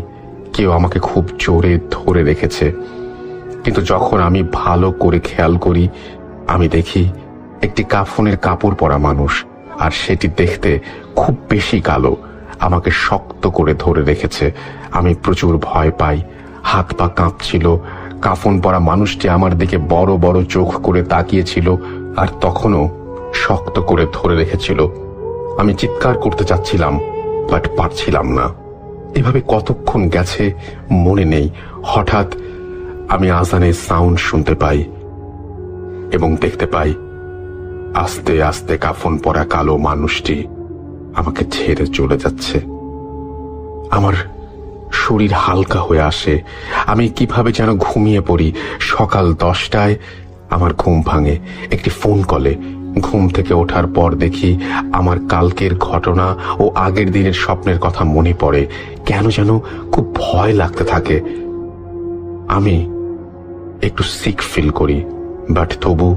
কেউ আমাকে খুব জোরে ধরে রেখেছে। কিন্তু যখন আমি ভালো করে খেয়াল করি, আমি দেখি একটি কাফনের কাপড় পরা মানুষ, আর সেটি দেখতে খুব বেশি কালো, আমাকে শক্ত করে ধরে রেখেছে। আমি প্রচুর ভয় পাই, হাত পা কাঁপছিল। কাফন পরা মানুষটি আমার দিকে বড় বড় চোখ করে তাকিয়েছিল আর তখনও শক্ত করে ধরে রেখেছিল। আমি চিৎকার করতে চাচ্ছিলাম, বাট পারছিলাম না। এভাবে কতক্ষণ গেছে মনে নেই। হঠাৎ আমি আজানের সাউন্ড শুনতে পাই এবং দেখতে পাই আস্তে আস্তে কাফন পরা কালো মানুষটি আমাকে ছেড়ে চলে যাচ্ছে। আমার শরীর হালকা হয়ে আসে। আমি কিভাবে যেন ঘুমিয়ে পড়ি। সকাল 10টায় আমার ঘুম ভাঙে একটি ফোন কলে। ঘুম থেকে ওঠার পর দেখি আমার কালকের ঘটনা ও আগের দিনের স্বপ্নের কথা মনে পড়ে। কেন যেন খুব ভয় লাগতে থাকে। আমি একটু সিক ফিল করি, বাট তবু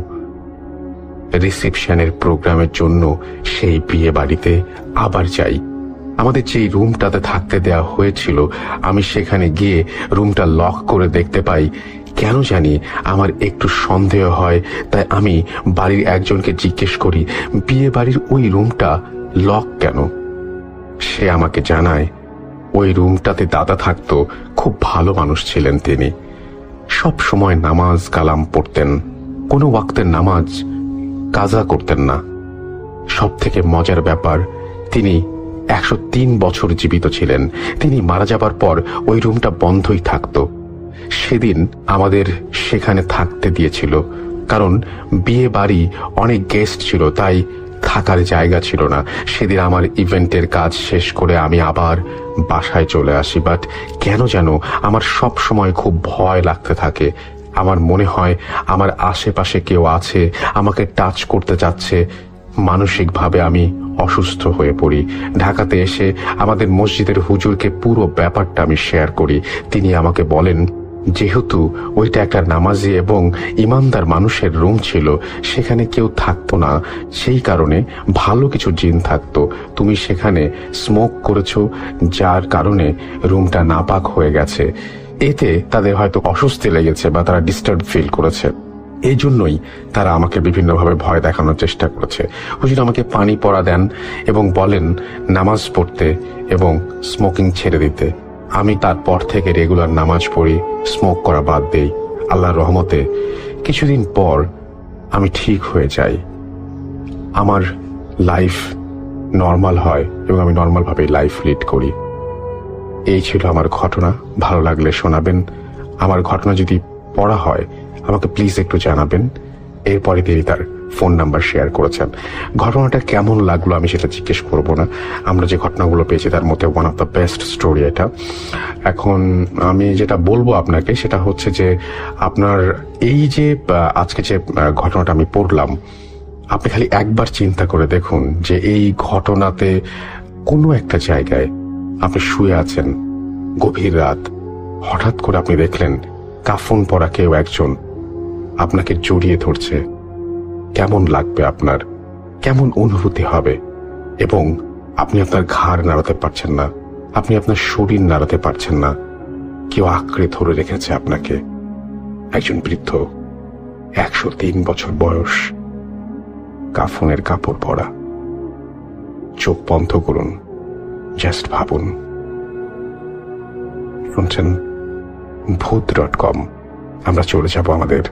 রিসেপশনের প্রোগ্রামের জন্য সেই বিয়ে বাড়িতে আবার যাই। আমাদের যেই রুমটাতে থাকতে দেয়া হয়েছিল, আমি সেখানে গিয়ে রুমটা লক করে দেখতে পাই। কেন জানি আমার একটু সন্দেহ হয়, তাই আমি বাড়ির একজনকে জিজ্ঞেস করি বিয়ে বাড়ির ওই রুমটা লক কেন। সে আমাকে জানায় ওই রুমটাতে দাদা থাকতো, খুব ভালো মানুষ ছিলেন তিনি। সব সময় নামাজ কালাম পড়তেন, কোনো ওয়াক্তের নামাজ কাজা করতেন না। সব থেকে মজার ব্যাপার, তিনি 103 বছর জীবিত ছিলেন। তিনি মারা যাবার পর ওই রুমটা বন্ধই থাকতো। সেদিন আমাদের সেখানে থাকতে দিয়েছিল, কারণ বিয়ে বাড়ি অনেক গেস্ট ছিল, তাই থাকার জায়গা ছিল না। সেদিন আমার ইভেন্টের কাজ শেষ করে আমি আবার বাসায় চলে আসি, বাট কেন যেন আমার সব সময় খুব ভয় লাগতে থাকে। আমার মনে হয় আমার আশেপাশে কেউ আছে, আমাকে টাচ করতে চাচ্ছে। মানসিকভাবে আমি অসুস্থ হয়ে পড়ি। ঢাকাতে এসে আমাদের মসজিদের হুজুরকে পুরো ব্যাপারটা আমি শেয়ার করি। তিনি আমাকে বলেন, যেহেতু ওইটা একটা নামাজি এবং ইমানদার মানুষের রুম ছিল, সেখানে কেউ থাকতো না, সেই কারণে ভালো কিছু জিন থাকতো। তুমি সেখানে স্মোক করেছো, যার কারণে রুমটা নাপাক হয়ে গেছে। এতে তাদের হয়তো অস্বস্তি লেগেছে বা তারা ডিস্টার্ব ফিল করেছে। এই জন্যই তারা আমাকে বিভিন্নভাবে ভয় দেখানোর চেষ্টা করেছে। হুজুর আমাকে পানি পড়া দেন এবং বলেন নামাজ পড়তে এবং স্মোকিং ছেড়ে দিতে। আমি তারপর থেকে রেগুলার নামাজ পড়ি, স্মোক করা বাদ দেই। আল্লাহর রহমতে কিছুদিন পর আমি ঠিক হয়ে যাই। আমার লাইফ নর্মাল হয় এবং আমি নর্মালভাবেই লাইফ লিড করি। এই ছিল আমার ঘটনা। ভালো লাগলে শোনাবেন। আমার ঘটনা যদি পড়া হয় আমাকে প্লিজ একটু জানাবেন। এরপরে তিনি তার ফোন নাম্বার শেয়ার করেছেন। ঘটনাটা কেমন লাগলো আমি সেটা জিজ্ঞেস করব না। আমরা যে ঘটনাগুলো পেয়েছি তার মধ্যে one of the best story এটা। এখন আমি যেটা বলবো আপনাকে সেটা হচ্ছে যে আপনার এই যে আজকে যে ঘটনাটা আমি পড়লাম, আপনি খালি একবার চিন্তা করে দেখুন যে এই ঘটনাতে কোনো একটা জায়গায় আপনি শুয়ে আছেন, গভীর রাত, হঠাৎ করে আপনি দেখলেন কাফন পরা কেউ একজন আপনাকে জড়িয়ে ধরছে। কেমন লাগবে আপনার? কেমন অনুভূতি হবে? এবং আপনি আপনার ঘাড় নাড়াতে পারছেন না, আপনি আপনার শরীর নাড়াতে পারছেন না। কেউ আঁকড়ে ধরে রেখেছে আপনাকে। একজন বৃদ্ধ, 103 বছর বয়স, কাফনের কাপড় পরা। চোখ বন্ধ করুন, জাস্ট ভাবুন। শুনছেন ভূত.com। আমরা চলে যাব আমাদের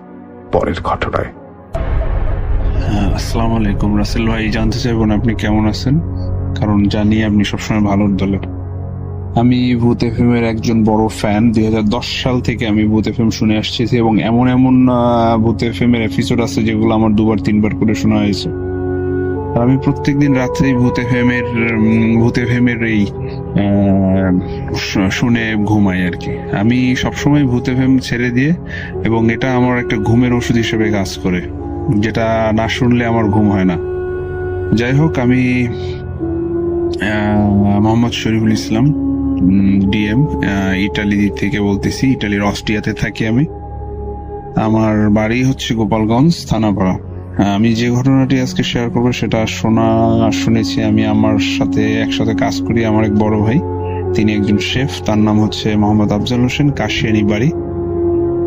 পরের ঘটনায়। আসসালামু আলাইকুম রাসেল ভাই, জানতে চাইবেন আপনি কেমন আছেন, কারণ জানি আপনি সবসময় ভালোর দলে। আমি ভূত এফএম এর একজন বড় ফ্যান। 2010 সাল থেকে আমি ভূত এফএম শুনে আসছি এবং এমন ভূত এফএম এর এপিসোড আছে যেগুলো আমার 2-3 বার করে শোনা হয়েছে। আর আমি প্রত্যেকদিন রাত্রেই ভূত এফএমের এই শুনে ঘুমাই আর কি। আমি সবসময় ভূত এফএম ছেড়ে দিয়ে, এবং এটা আমার একটা ঘুমের ওষুধ হিসেবে কাজ করে, যেটা না শুনলে আমার ঘুম হয় না। যাই হোক, আমি মোহাম্মদ শরীফুল ইসলাম, ডিএম, ইটালি থেকে বলতেছি। ইটালির অস্ট্রিয়াতে থাকি আমি। আমার বাড়ি হচ্ছে গোপালগঞ্জ থানাপাড়া। আমি যে ঘটনাটি আজকে শেয়ার করবো সেটা শুনেছি আমি। আমার সাথে একসাথে কাজ করি আমার এক বড় ভাই, তিনি একজন শেফ, তার নাম হচ্ছে মোহাম্মদ আফজাল হোসেন, কাশিয়ানি বাড়ি।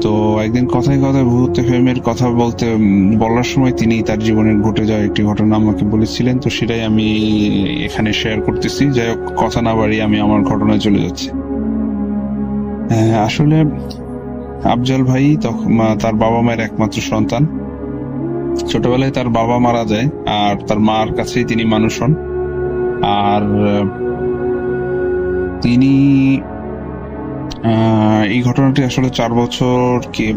তো একদিন কথায় কথায় ভূত এফএমের কথা বলার সময় তিনি তার জীবনের ঘটে যাওয়া একটি ঘটনা আমাকে বলেছিলেন। তো সেটাই আমি এখানে শেয়ার করতেছি। যাই হোক, কথা না বাড়িয়ে আমি আমার ঘটনায় চলে যাচ্ছি। আসলে আফজাল ভাই তখন তার বাবা মায়ের একমাত্র সন্তান। ছোটবেলায় তার বাবা মারা যায়, আর তার মার কাছেই তিনি মানুষ হন। আর তিনি এই ঘটনাটি আসলে 4 বছর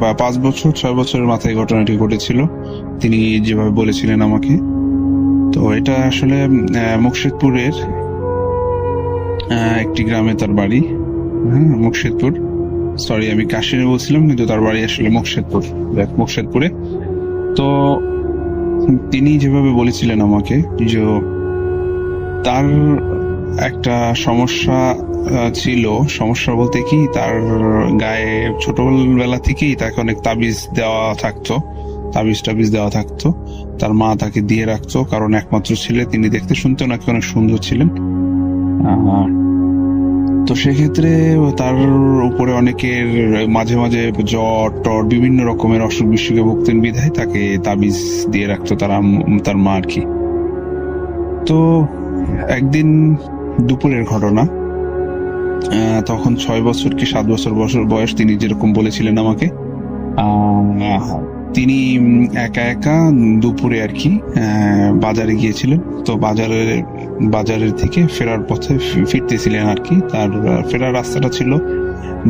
বা 5 বছর 6 বছরের মাথায় ঘটনাটি ঘটেছিল, তিনি যেভাবে বলেছিলেন আমাকে। তো এটা আসলে মুকশেদপুরের একটি গ্রামে তার বাড়ি। মুকশেদপুর, সরি আমি কাশিয়ানি বলছিলাম, কিন্তু তার বাড়ি আসলে মুকশেদপুরে। তো তিনি যেভাবে বলেছিলেন আমাকে যে তার একটা সমস্যা ছিল। সমস্যা বলতে কি, তার গায়ে ছোটবেলা থেকেই তাকে অনেক তাবিজ দেওয়া থাকতো। তার মা তাকে দিয়ে রাখতো, কারণ একমাত্র ছেলে, তিনি দেখতে শুনতে নাকি অনেক সুন্দর ছিলেন। তো সেক্ষেত্রে তার উপরে অনেকের মাঝে মাঝে জ্বর টর বিভিন্ন রকমের অসুখ বিসুখে ভুগতেন, বিধায় তাকে তাবিজ দিয়ে রাখতো তার মা আর কি। তো একদিন দুপুরের ঘটনা, তখন 6 বছর কি 7 বছর বয়স, তিনি যেরকম বলেছিলেন আমাকে। তিনি একা একা দুপুরে আর কি বাজারে গিয়েছিলেন। তো বাজারের থেকে ফেরার পথে ফিরতেছিলেন আর কি। তার ফেরার রাস্তাটা ছিল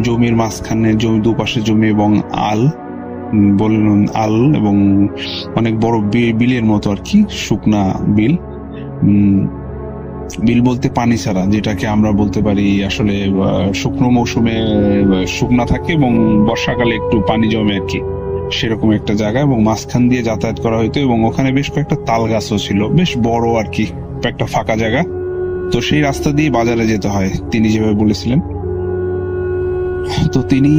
জমির মাঝখানে, দুপাশে জমি এবং আল এবং অনেক বড় বিলের মতো আর কি, শুকনা বিল। বিল বলতে পানি ছাড়া, যেটাকে আমরা বলতে পারি আসলে শুকনো মৌসুমে শুকনা থাকে এবং বর্ষাকালে একটু পানি জমে আর কি, সেরকম একটা জায়গা। এবং মাঝখান দিয়ে যাতায়াত করা হইতো, এবং ওখানে বেশ কয়েকটা তাল গাছও ছিল, বেশ বড় আর কি, একটা ফাঁকা জায়গা। তো সেই রাস্তা দিয়ে বাজারে যেতে হয়, তিনি যেভাবে বলেছিলেন। তো তিনি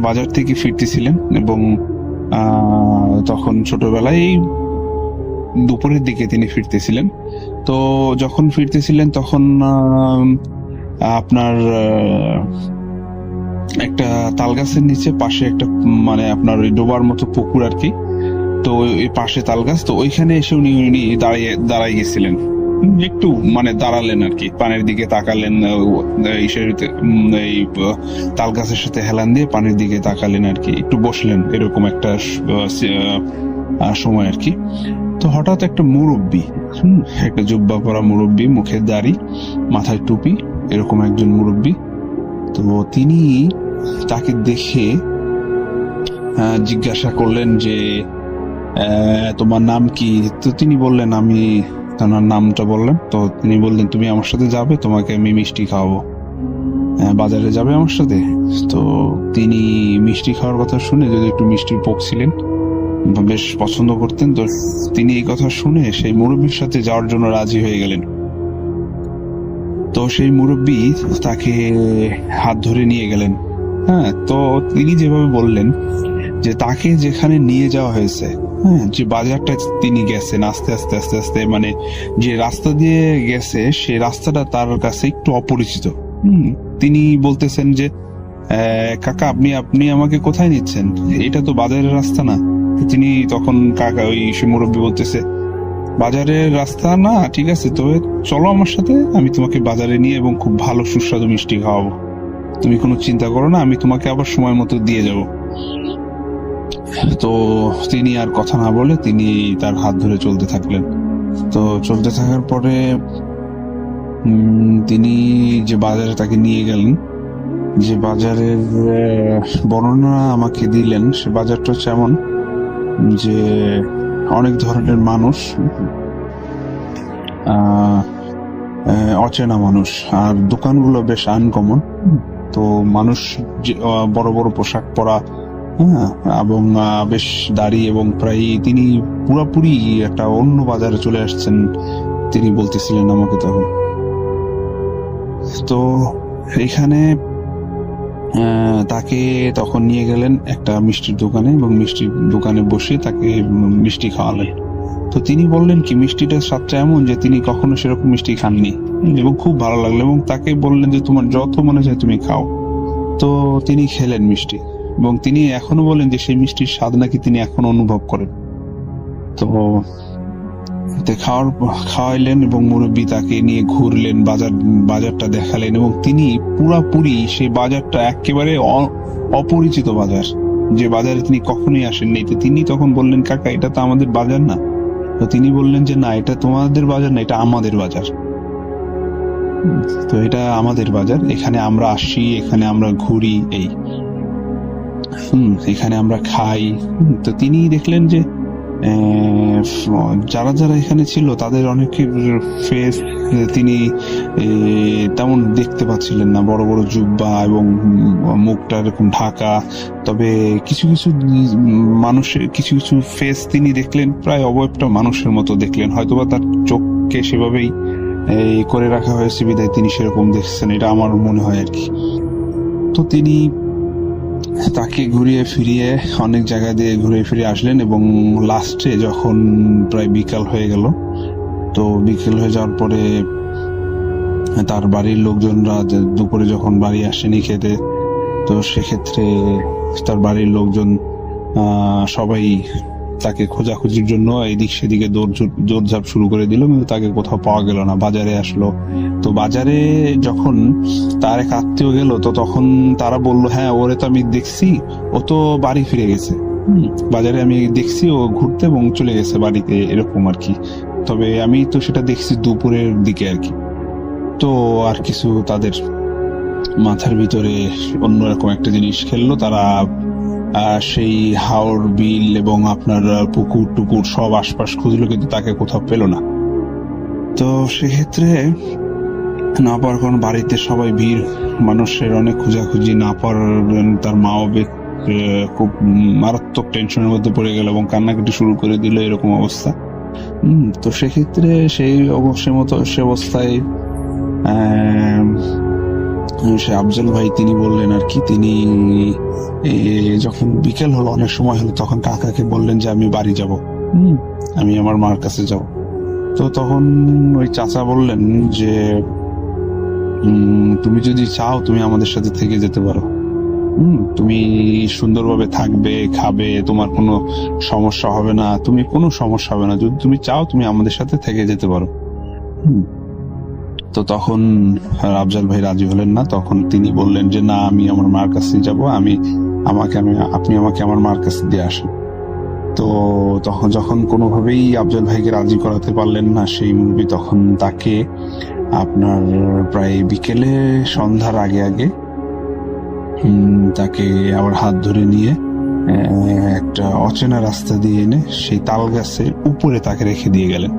বাজার থেকে ফিরতেছিলেন, এবং তখন ছোটবেলায় দুপুরের দিকে তিনি ফিরতেছিলেন। তো যখন ফিরতেছিলেন তখন আপনার একটা তাল গাছের নিচে পাশে একটা মানে আপনার ওই ডোবার মতো পুকুর আর কি। তো ওই পাশে তাল গাছ, তো ওইখানে এসে উনি দাঁড়াই গেছিলেন, একটু মানে দাঁড়ালেন আর কি, পানির দিকে তাকালেন, এই তাল গাছের সাথে হেলান দিয়ে পানির দিকে তাকালেন আর কি, একটু বসলেন, এরকম একটা সময় আর কি। তো হঠাৎ একটা মুরব্বী, একটা জুব্বা পরা মুরব্বী, মুখে দাড়ি, মাথায় টুপি, এরকম একজন মুরব্বী। তো তিনি তাকে দেখে জিজ্ঞাসা করলেন যে তোমার নাম কি? তো তিনি বললেন, আমি তার নামটা বললেন। তো তিনি বললেন, তুমি আমার সাথে যাবে, তোমাকে আমি মিষ্টি খাওয়াবো, বাজারে যাবে আমার সাথে? তো তিনি মিষ্টি খাওয়ার কথা শুনে, যদি একটু মিষ্টির পোক ছিলেন, বেশ পছন্দ করতেন, তো তিনি এই কথা শুনে সেই মুরব্বীর সাথে যাওয়ার জন্য রাজি হয়ে গেলেন। তো সেই মুরব্বী তাকে হাত ধরে নিয়ে গেলেন। তো তিনি যেভাবে বললেন যে তাকে যেখানে নিয়ে যাওয়া হয়েছে, যে বাজারটা তিনি গেছেন, আস্তে আস্তে আস্তে আস্তে মানে যে রাস্তা দিয়ে গেছে সেই রাস্তাটা তার কাছে একটু অপরিচিত। তিনি বলতেছেন যে কাকা, আপনি আমাকে কোথায় নিচ্ছেন? এটা তো বাজারের রাস্তা না। তিনি তখন কাকা ওই সে মুরব্বী বলতেছে, বাজারের রাস্তা না, ঠিক আছে, তবে চলো আমার সাথে, আমি তোমাকে বাজারে নিয়ে এবং খুব ভালো সুস্বাদু মিষ্টি খাওয়াবো, তুমি কোনো চিন্তা করো না, আমি তোমাকে আবার সময় মতো দিয়ে যাব। তো তিনি আর কথা না বলে তিনি তার হাত ধরে চলতে থাকলেন। তো চলতে থাকার পরে তিনি যে বাজারে তাকে নিয়ে গেলেন, যে বাজারের বর্ণনা আমাকে দিলেন, সে বাজারটা হচ্ছে এমন যে অনেক ধরনের মানুষ অচেনা মানুষ, আর দোকানগুলো বেশ আনকমন। তো মানুষ বড় বড় পোশাক পরা, হ্যাঁ, এবং বেশ দাড়ি, এবং প্রায় তিনি পুরাপুরি একটা অন্য বাজারে চলে আসছেন তিনি বলতেছিলেন আমাকে তখন। তো এখানে তাকে তখন নিয়ে গেলেন একটা মিষ্টির দোকানে, এবং মিষ্টির দোকানে বসে তাকে মিষ্টি খাওয়ালেন। তো তিনি বললেন কি মিষ্টিটার স্বাদটা এমন যে তিনি কখনো সেরকম মিষ্টি খাননি, এবং খুব ভালো লাগলো, এবং তাকে বললেন যে তোমার যত মনে চায় তুমি খাও। তো তিনি খেলেন মিষ্টি, এবং তিনি এখনো বলেন যে সেই মিষ্টির স্বাদ নাকি তিনি এখনো অনুভব করেন। তো খাওয়াইলেন, এবং মুরব্বী তাকে নিয়ে ঘুরলেন, বাজারটা দেখালেন, এবং তিনি পুরাপুরি সেই বাজারটা একেবারে অপরিচিত বাজার, যে বাজারে তিনি কখনোই আসেননি। তো তিনি তখন বললেন, কাকা এটা তো আমাদের বাজার না। তো তিনি বললেন যে না, এটা তোমাদের বাজার না, এটা আমাদের বাজার। তো এটা আমাদের বাজার, এখানে আমরা আসি, এখানে আমরা ঘুরি, এই এখানে আমরা খাই। তো তিনি দেখলেন যে যারা যারা এখানে ছিল তাদের অনেকের ফেস তিনি তেমন দেখতে পাচ্ছিলেন না, বড় বড় জুব্বা এবং মুখটা এরকম ঢাকা। তবে কিছু কিছু মানুষের কিছু কিছু ফেস তিনি দেখলেন প্রায় অবয়বটা মানুষের মতো দেখলেন, হয়তোবা তার চোখকে সেভাবেই করে রাখা হয়েছে বিধায় তিনি সেরকম দেখছেন, এটা আমার মনে হয় আর কি। তো তিনি তাকে ঘুরিয়ে ফিরিয়ে অনেক জায়গা দিয়ে ঘুরে ফিরে আসলেন, এবং লাস্টে যখন প্রায় বিকাল হয়ে গেল, তো বিকেল হয়ে যাওয়ার পরে তার বাড়ির লোকজনরা দুপুরে যখন বাড়ি আসেনি খেতে, তো সেক্ষেত্রে তার বাড়ির লোকজন সবাই তাকে খোঁজাখুঁজির জন্য এদিক সেদিকে দৌড়ঝাঁপ শুরু করে দিল, কিন্তু তাকে কোথাও পাওয়া গেল না। বাজারে আসলো, তো বাজারে যখন তার এক আত্মীয় গেল, তো তখন তারা বলল, হ্যাঁ ওরে তো আমি দেখছি, ও তো বাড়ি ফিরে গেছে, বাজারে আমি দেখছি ও ঘুরতে এবং চলে গেছে বাড়িতে, এরকম আর কি। তবে আমি তো সেটা দেখছি দুপুরের দিকে আর কি। তো আর কিছু তাদের মাথার ভিতরে অন্যরকম একটা জিনিস খেললো, তারা সেই হাওর বিল এবং আপনার পুকুর টুকুর সব আশপাশ খুঁজলো, কিন্তু তাকে কোথাও পেল না। তো সেক্ষেত্রে না পাওয়ার কারণ বাড়িতে সবাই ভিড়, মানুষের অনেক খোঁজাখুঁজি, না পাওয়ার তার মাও খুব মারাত্মক টেনশনের মধ্যে পড়ে গেল এবং কান্নাকাটি শুরু করে দিল, এরকম অবস্থা। তো সেক্ষেত্রে সেই সে অবস্থায় সে আফজল ভাই তিনি বললেন আর কি, তিনি যখন বিকেল হলো, অনেক সময় হলো, তখন কাকাকে বললেন যে আমি বাড়ি যাব, আমি আমার মার কাছে যাব। তো তখন ওই চাচা বললেন যে তুমি যদি চাও তুমি আমাদের সাথে থেকে যেতে পারো, তুমি সুন্দরভাবে থাকবে, খাবে, তোমার কোনো সমস্যা হবে না, তুমি কোনো সমস্যা হবে না, যদি তুমি চাও তুমি আমাদের সাথে থেকে যেতে পারো। তো তখন আফজাল ভাই রাজি হলেন না, তখন তিনি বললেন যে না, আমি আমার মার কাছে যাব, আপনি আমাকে আমার মার কাছে দিয়ে আসেন। তো তখন যখন কোনোভাবেই আফজাল ভাইকে রাজি করাতে পারলেন না সেই মুরব্বি, তখন তাকে আপনার প্রায় বিকেলে সন্ধ্যার আগে আগে তাকে আবার হাত ধরে নিয়ে একটা অচেনা রাস্তা দিয়ে এনে সেই তাল গাছের উপরে তাকে রেখে দিয়ে গেলেন।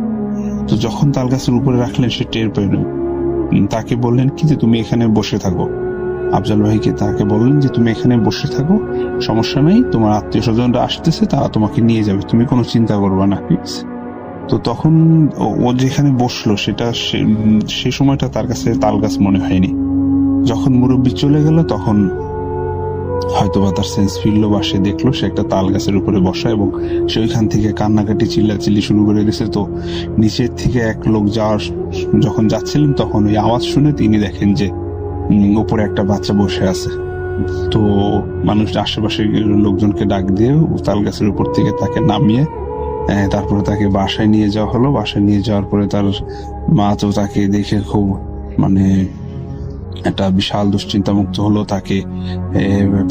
তো যখন তাল গাছের উপরে রাখলেন সে টের পেল, তাকে বললেন কি যে তুমি এখানে বসে থাকো। আফজাল ভাইকে তাকে বললেন যে তুমি এখানে বসে থাকো, সমস্যা নেই, তোমার আত্মীয় স্বজনরা আসতেছে, তারা তোমাকে নিয়ে যাবে, তুমি কোনো চিন্তা করবে না, প্লিজ। তো তখন ও যেখানে বসলো সেটা সে সময়টা তার কাছে তাল গাছ মনে হয়নি। যখন মুরব্বী চলে গেল তখন হয়তোবা তার সেন্স ফিরলো, বা সে দেখলো সে একটা তাল গাছের উপরে বসা, এবং সে ওইখান থেকে কান্নাকাটি চিল্লাচিল্লি শুরু করে দিয়েছে। তো নিচের থেকে এক লোক যখন যাচ্ছিলেন, তখন ওই আওয়াজ শুনে তিনি দেখেন যে উপরে একটা বাচ্চা বসে আছে। তো মানুষ আশেপাশে লোকজনকে ডাক দিয়ে তাল গাছের উপর থেকে তাকে নামিয়ে তারপরে তাকে বাসায় নিয়ে যাওয়া হলো। বাসায় নিয়ে যাওয়ার পরে তার মা তো তাকে দেখে খুব একটা বিশাল দুশ্চিন্তা মুক্ত হলো, তাকে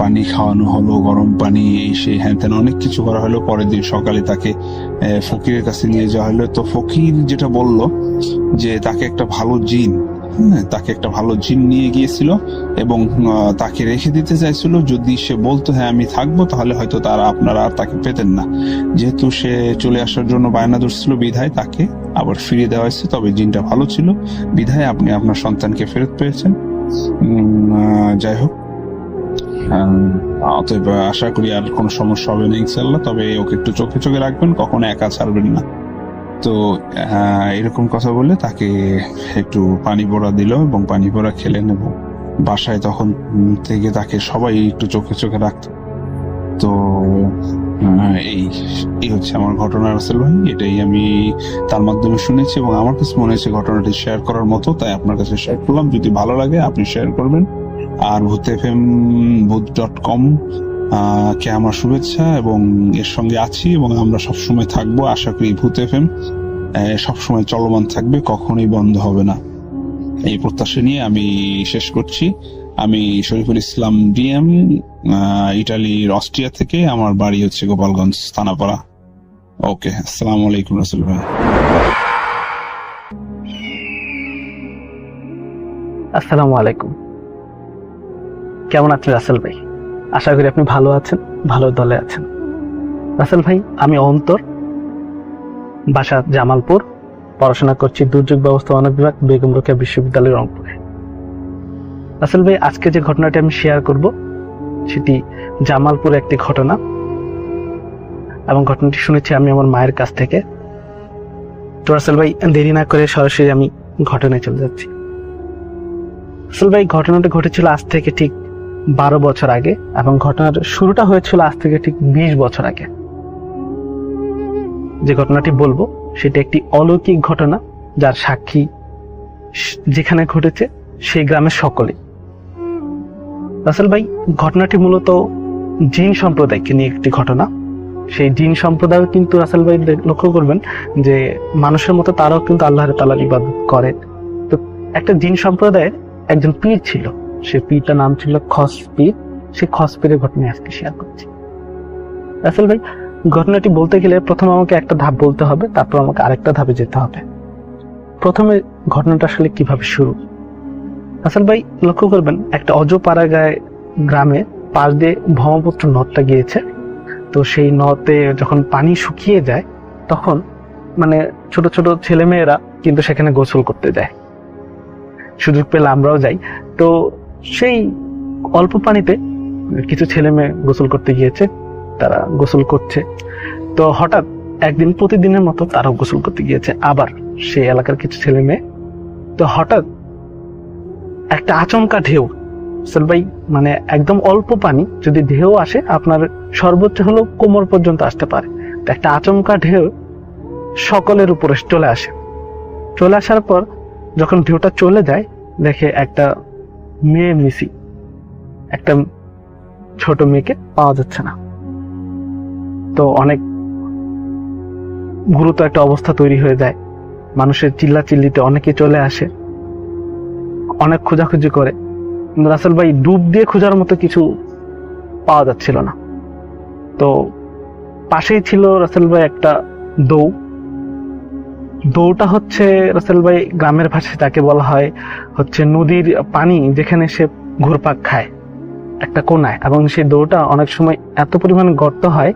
পানি খাওয়ানো হলো, গরম পানি, এই সেই হ্যান ত্যান অনেক কিছু করা হলো। পরের দিন সকালে তাকে ফকিরের কাছে নিয়ে যাওয়া হলো। তো ফকির যেটা বলল যে তাকে একটা ভালো জিন হ্যাঁ, তাকে একটা ভালো জিন নিয়ে গিয়েছিল এবং তাকে রেখে দিতে চাইছিল। যদি সে বলতো হ্যাঁ আমি থাকবো, তাহলে হয়তো আপনারা আর তাকে পেতেন না। যেহেতু সে চলে আসার জন্য বায়না ধরছিল, বিধায় তাকে আবার ফিরিয়ে দেওয়া হয়েছে। তবে জিনটা ভালো ছিল, বিধায় আপনি আপনার সন্তানকে ফেরত পেয়েছেন। যাই হোক, অতএব আশা করি আর কোনো সমস্যা হবে না ইনশাল্লাহ। তবে ওকে একটু চোখে চোখে রাখবেন, কখনো একা ছাড়বেন না। তো এরকম কথা বলে তাকে একটু পানি ভরা দিল এবং পানি ভরা খেলেন, এবং বাসায় তখন থেকে তাকে সবাই একটু চোখে চোখে রাখত। তো এই হচ্ছে আমার ঘটনা রাসেল ভাই। এটাই আমি তার মাধ্যমে শুনেছি এবং আমার কাছে মনে হয়েছে ঘটনাটি শেয়ার করার মতো, তাই আপনার কাছে শেয়ার করলাম। যদি ভালো লাগে আপনি শেয়ার করবেন। আর ভূত.com কে আমার শুভেচ্ছা, এবং এর সঙ্গে আছি এবং আমরা সবসময় থাকবো। আশা করি ভূত FM সবসময় চলমান থাকবে, কখনোই বন্ধ হবে না। এই প্রত্যাশা নিয়ে আমি শেষ করছি। আমি শরীফুল ইসলাম DM, ইটালির অস্ট্রিয়া থেকে। আমার বাড়ি হচ্ছে গোপালগঞ্জ থানাপাড়া। ওকে, আসসালামু আলাইকুম রাসেল ভাই। আসসালামু আলাইকুম। কেমন আছেন রাসেল ভাই? আশা করি আপনি ভালো আছেন, ভালো দলে আছেন। রাসেল ভাই, আমি অন্তর, বাসা জামালপুর, পড়াশোনা করছি দুর্যোগ ব্যবস্থাপনা বিভাগ, বেগম রোকেয়া বিশ্ববিদ্যালয়, রংপুরে। রাসেল ভাই, আজকে যে ঘটনাটি আমি শেয়ার করব সেটি জামালপুরে একটি ঘটনা, এবং ঘটনাটি শুনেছি আমি আমার মায়ের কাছ থেকে। তো রাসেল ভাই, দেরি না করে সরাসরি আমি ঘটনায় চলে যাচ্ছি। রাসেল ভাই, ঘটনাটা ঘটেছিল আজ থেকে ঠিক 12 বছর আগে, এবং ঘটনার শুরুটা হয়েছিল আজ থেকে ঠিক 20 বছর আগে। যে ঘটনাটি বলবো সেটা একটি অলৌকিক ঘটনা, যার সাক্ষী যেখানে ঘটেছে সেই গ্রামের সকলে। রাসেল ভাই, ঘটনাটি মূলত জিন সম্প্রদায়কে নিয়ে একটি ঘটনা। সেই জিন সম্প্রদায় কিন্তু রাসেল ভাই লক্ষ্য করবেন যে মানুষের মতো তারাও কিন্তু আল্লাহ তাআলার ইবাদত করে। তো একটা জিন সম্প্রদায়ের একজন পীর ছিল, সে পীরটার নাম ছিল খস পীর। সেই খস পীরের ঘটনা আজকে শেয়ার করছি। রাসেল ভাই, ঘটনাটি বলতে গেলে প্রথমে আমাকে একটা ধাপ বলতে হবে, তারপর আমাকে আরেকটা ধাপে যেতে হবে। প্রথমে ঘটনাটা আসলে কিভাবে শুরু। রাসেল ভাই, লক্ষ্য করবেন একটা অজপাড়া গায়ে গ্রামে পাশ দিয়ে ব্রহ্মপুত্র নদটা গিয়েছে। তো সেই নদে যখন পানি শুকিয়ে যায়, তখন মানে ছোট ছোট ছেলে মেয়েরা কিন্তু সেখানে গোসল করতে যায়। সুযোগ পেলে আমরাও যাই। তো সেই অল্প পানিতে কিছু ছেলে মেয়ে গোসল করতে গিয়েছে, তারা গোসল করছে। তো হঠাৎ একদিন প্রতিদিনের মতো তারাও গোসল করতে গিয়েছে, আবার সেই এলাকার কিছু ছেলে মেয়ে। তো হঠাৎ একটা আচমকা ঢেউ, ভাই, মানে একদম অল্প পানি, যদি ঢেউ আসে আপনার সর্বোচ্চ হলো কোমর পর্যন্ত আসতে পারে। তো একটা আচমকা ঢেউ সকলের উপরে চলে আসে। চলে আসার পর যখন ঢেউটা চলে যায়, দেখে একটা মেয়ে মিসিং, একটা ছোট মেয়েকে পাওয়া যাচ্ছে না। তো অনেক গুরুতর একটা অবস্থা তৈরি হয়ে যায়। মানুষের চিল্লাচিল্লিতে অনেকে চলে আসে, অনেক খোঁজাখুঁজি করে। রাসেল ভাই, ডুব দিয়ে খোঁজার মতো কিছু পাওয়া যাচ্ছিল না। তো পাশেই ছিল রাসেল ভাই একটা দৌটা হচ্ছে রাসেল ভাই গ্রামের ভাষায় তাকে বলা হয় হচ্ছে নদীর পানি যেখানে সে ঘুরপাক খায় একটা কোনায়, এবং সেই দৌটা অনেক সময় এত পরিমাণ গর্ত হয়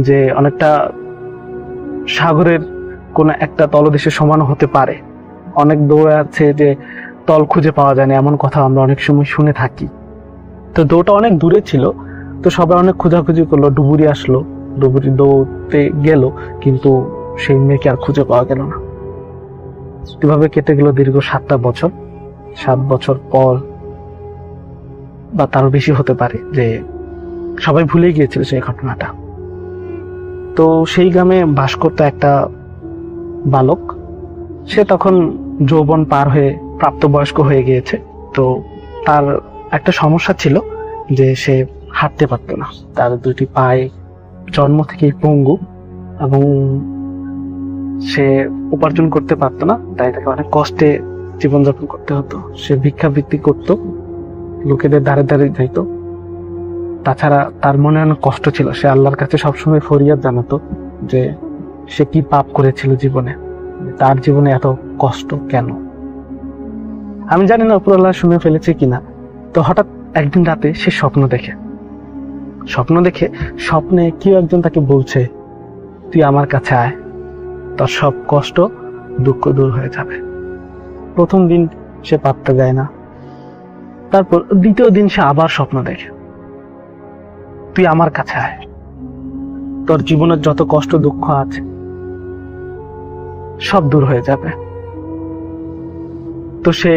যে অনেকটা সাগরের কোন একটা তলদেশের সমান হতে পারে। অনেক দৌড় আছে যে তল খুঁজে পাওয়া যায় না, এমন কথা আমরা অনেক সময় শুনে থাকি। তো দৌড়টা অনেক দূরে ছিল। তো সবাই অনেক খোঁজাখুঁজি করলো, ডুবুরি আসলো, ডুবুরি দৌড়তে গেল, কিন্তু সেই মেয়েকে আর খুঁজে পাওয়া গেল না। এভাবে কেটে গেল দীর্ঘ 7টা বছর। 7 বছর পর বা তারও বেশি হতে পারে যে সবাই ভুলে গিয়েছিল সেই ঘটনাটা। তো সেই গ্রামে বাস করতো একটা বালক। সে তখন যৌবন পার হয়ে প্রাপ্তবয়স্ক হয়ে গিয়েছে। তো তার একটা সমস্যা ছিল যে সে হাঁটতে পারতো না, তার 2টি পায়ে জন্ম থেকেই পঙ্গু, এবং সে উপার্জন করতে পারতো না, তাই তাকে অনেক কষ্টে জীবনযাপন করতে হতো। সে ভিক্ষাবৃত্তি করতো, লোকেদের দ্বারে দ্বারে যাইতো। তাছাড়া তার মনে অনেক কষ্ট ছিল, সে আল্লাহর কাছে সবসময় ফরিয়াদ জানাতো যে সে কি পাপ করেছিল জীবনে, তার জীবনে এত কষ্ট কেন। আমি জানি না উপরওয়ালা শুনে ফেলেছে কিনা। তো হঠাৎ একদিন রাতে সে স্বপ্ন দেখে স্বপ্নে কেউ একজন তাকে বলছে, তুই আমার কাছে আয়, তোর সব কষ্ট দুঃখ দূর হয়ে যাবে। প্রথম দিন সে পাত্তা দেয় না। তারপর দ্বিতীয় দিন সে আবার স্বপ্ন দেখে, তুই আমার কাছে আয়, তোর জীবনের যত কষ্ট দুঃখ আছে সব দূর হয়ে যাবে। তো সে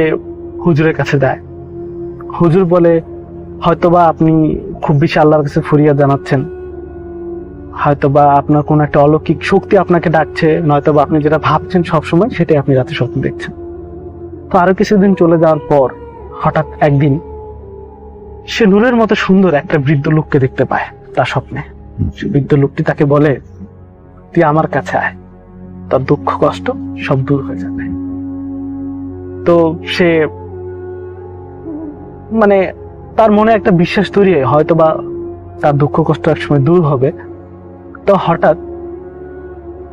হুজুরের কাছে যায়। হুজুর বলে, হয়তোবা আপনি খুব বেশি আল্লাহর কাছে ফরিয়াদ জানাচ্ছেন, হয়তোবা আপনার কোন একটা অলৌকিক শক্তি আপনাকে ডাকছে, নয়তোবা আপনি যেটা ভাবছেন সবসময় সেটাই আপনি রাতে স্বপ্ন দেখছেন। তো আরো কিছুদিন চলে যাওয়ার পর হঠাৎ একদিন সে নূরের মতো সুন্দর একটা বৃদ্ধ লোককে দেখতে পায় তার স্বপ্নে। সে বৃদ্ধ লোকটি তাকে বলে, তুই আমার কাছে আয়, তার দুঃখ কষ্ট সব দূর হয়ে যাবে। তো সে মানে তার মনে একটা বিশ্বাস তৈরি হয়, হয়তোবা তার দুঃখ কষ্ট একসময় দূর হবে। তো হঠাৎ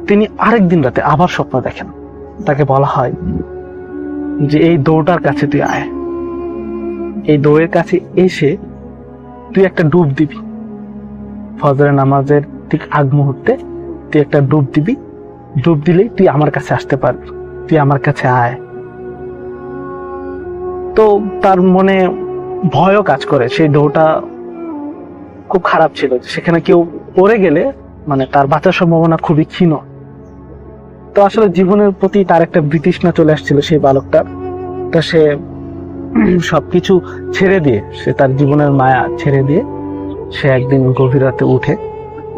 তিনি আরেকদিন রাতে আবার স্বপ্ন দেখেন। তাকে বলা হয় যে এই দৌড়টার কাছে তুই আয়, এই দৌড়ের কাছে এসে তুই একটা ডুব দিবি, ফজরের নামাজের ঠিক আগ মুহূর্তে তুই একটা ডুব দিবি, ডুব দিলেই তুই আমার কাছে আসতে পারবি, তুই আমার কাছে আয়। তো তার মনে ভয়ও কাজ করে, সেই ঢৌটা খুব খারাপ ছিল, সেখানে কেউ পড়ে গেলে মানে তার বাঁচার সম্ভাবনা খুবই ক্ষীণ। তো আসলে জীবনের প্রতি তার একটা বিতৃষ্ণা চলে আসছিল সেই বালকটার। তো সে সবকিছু ছেড়ে দিয়ে, সে তার জীবনের মায়া ছেড়ে দিয়ে সে একদিন গভীর রাতে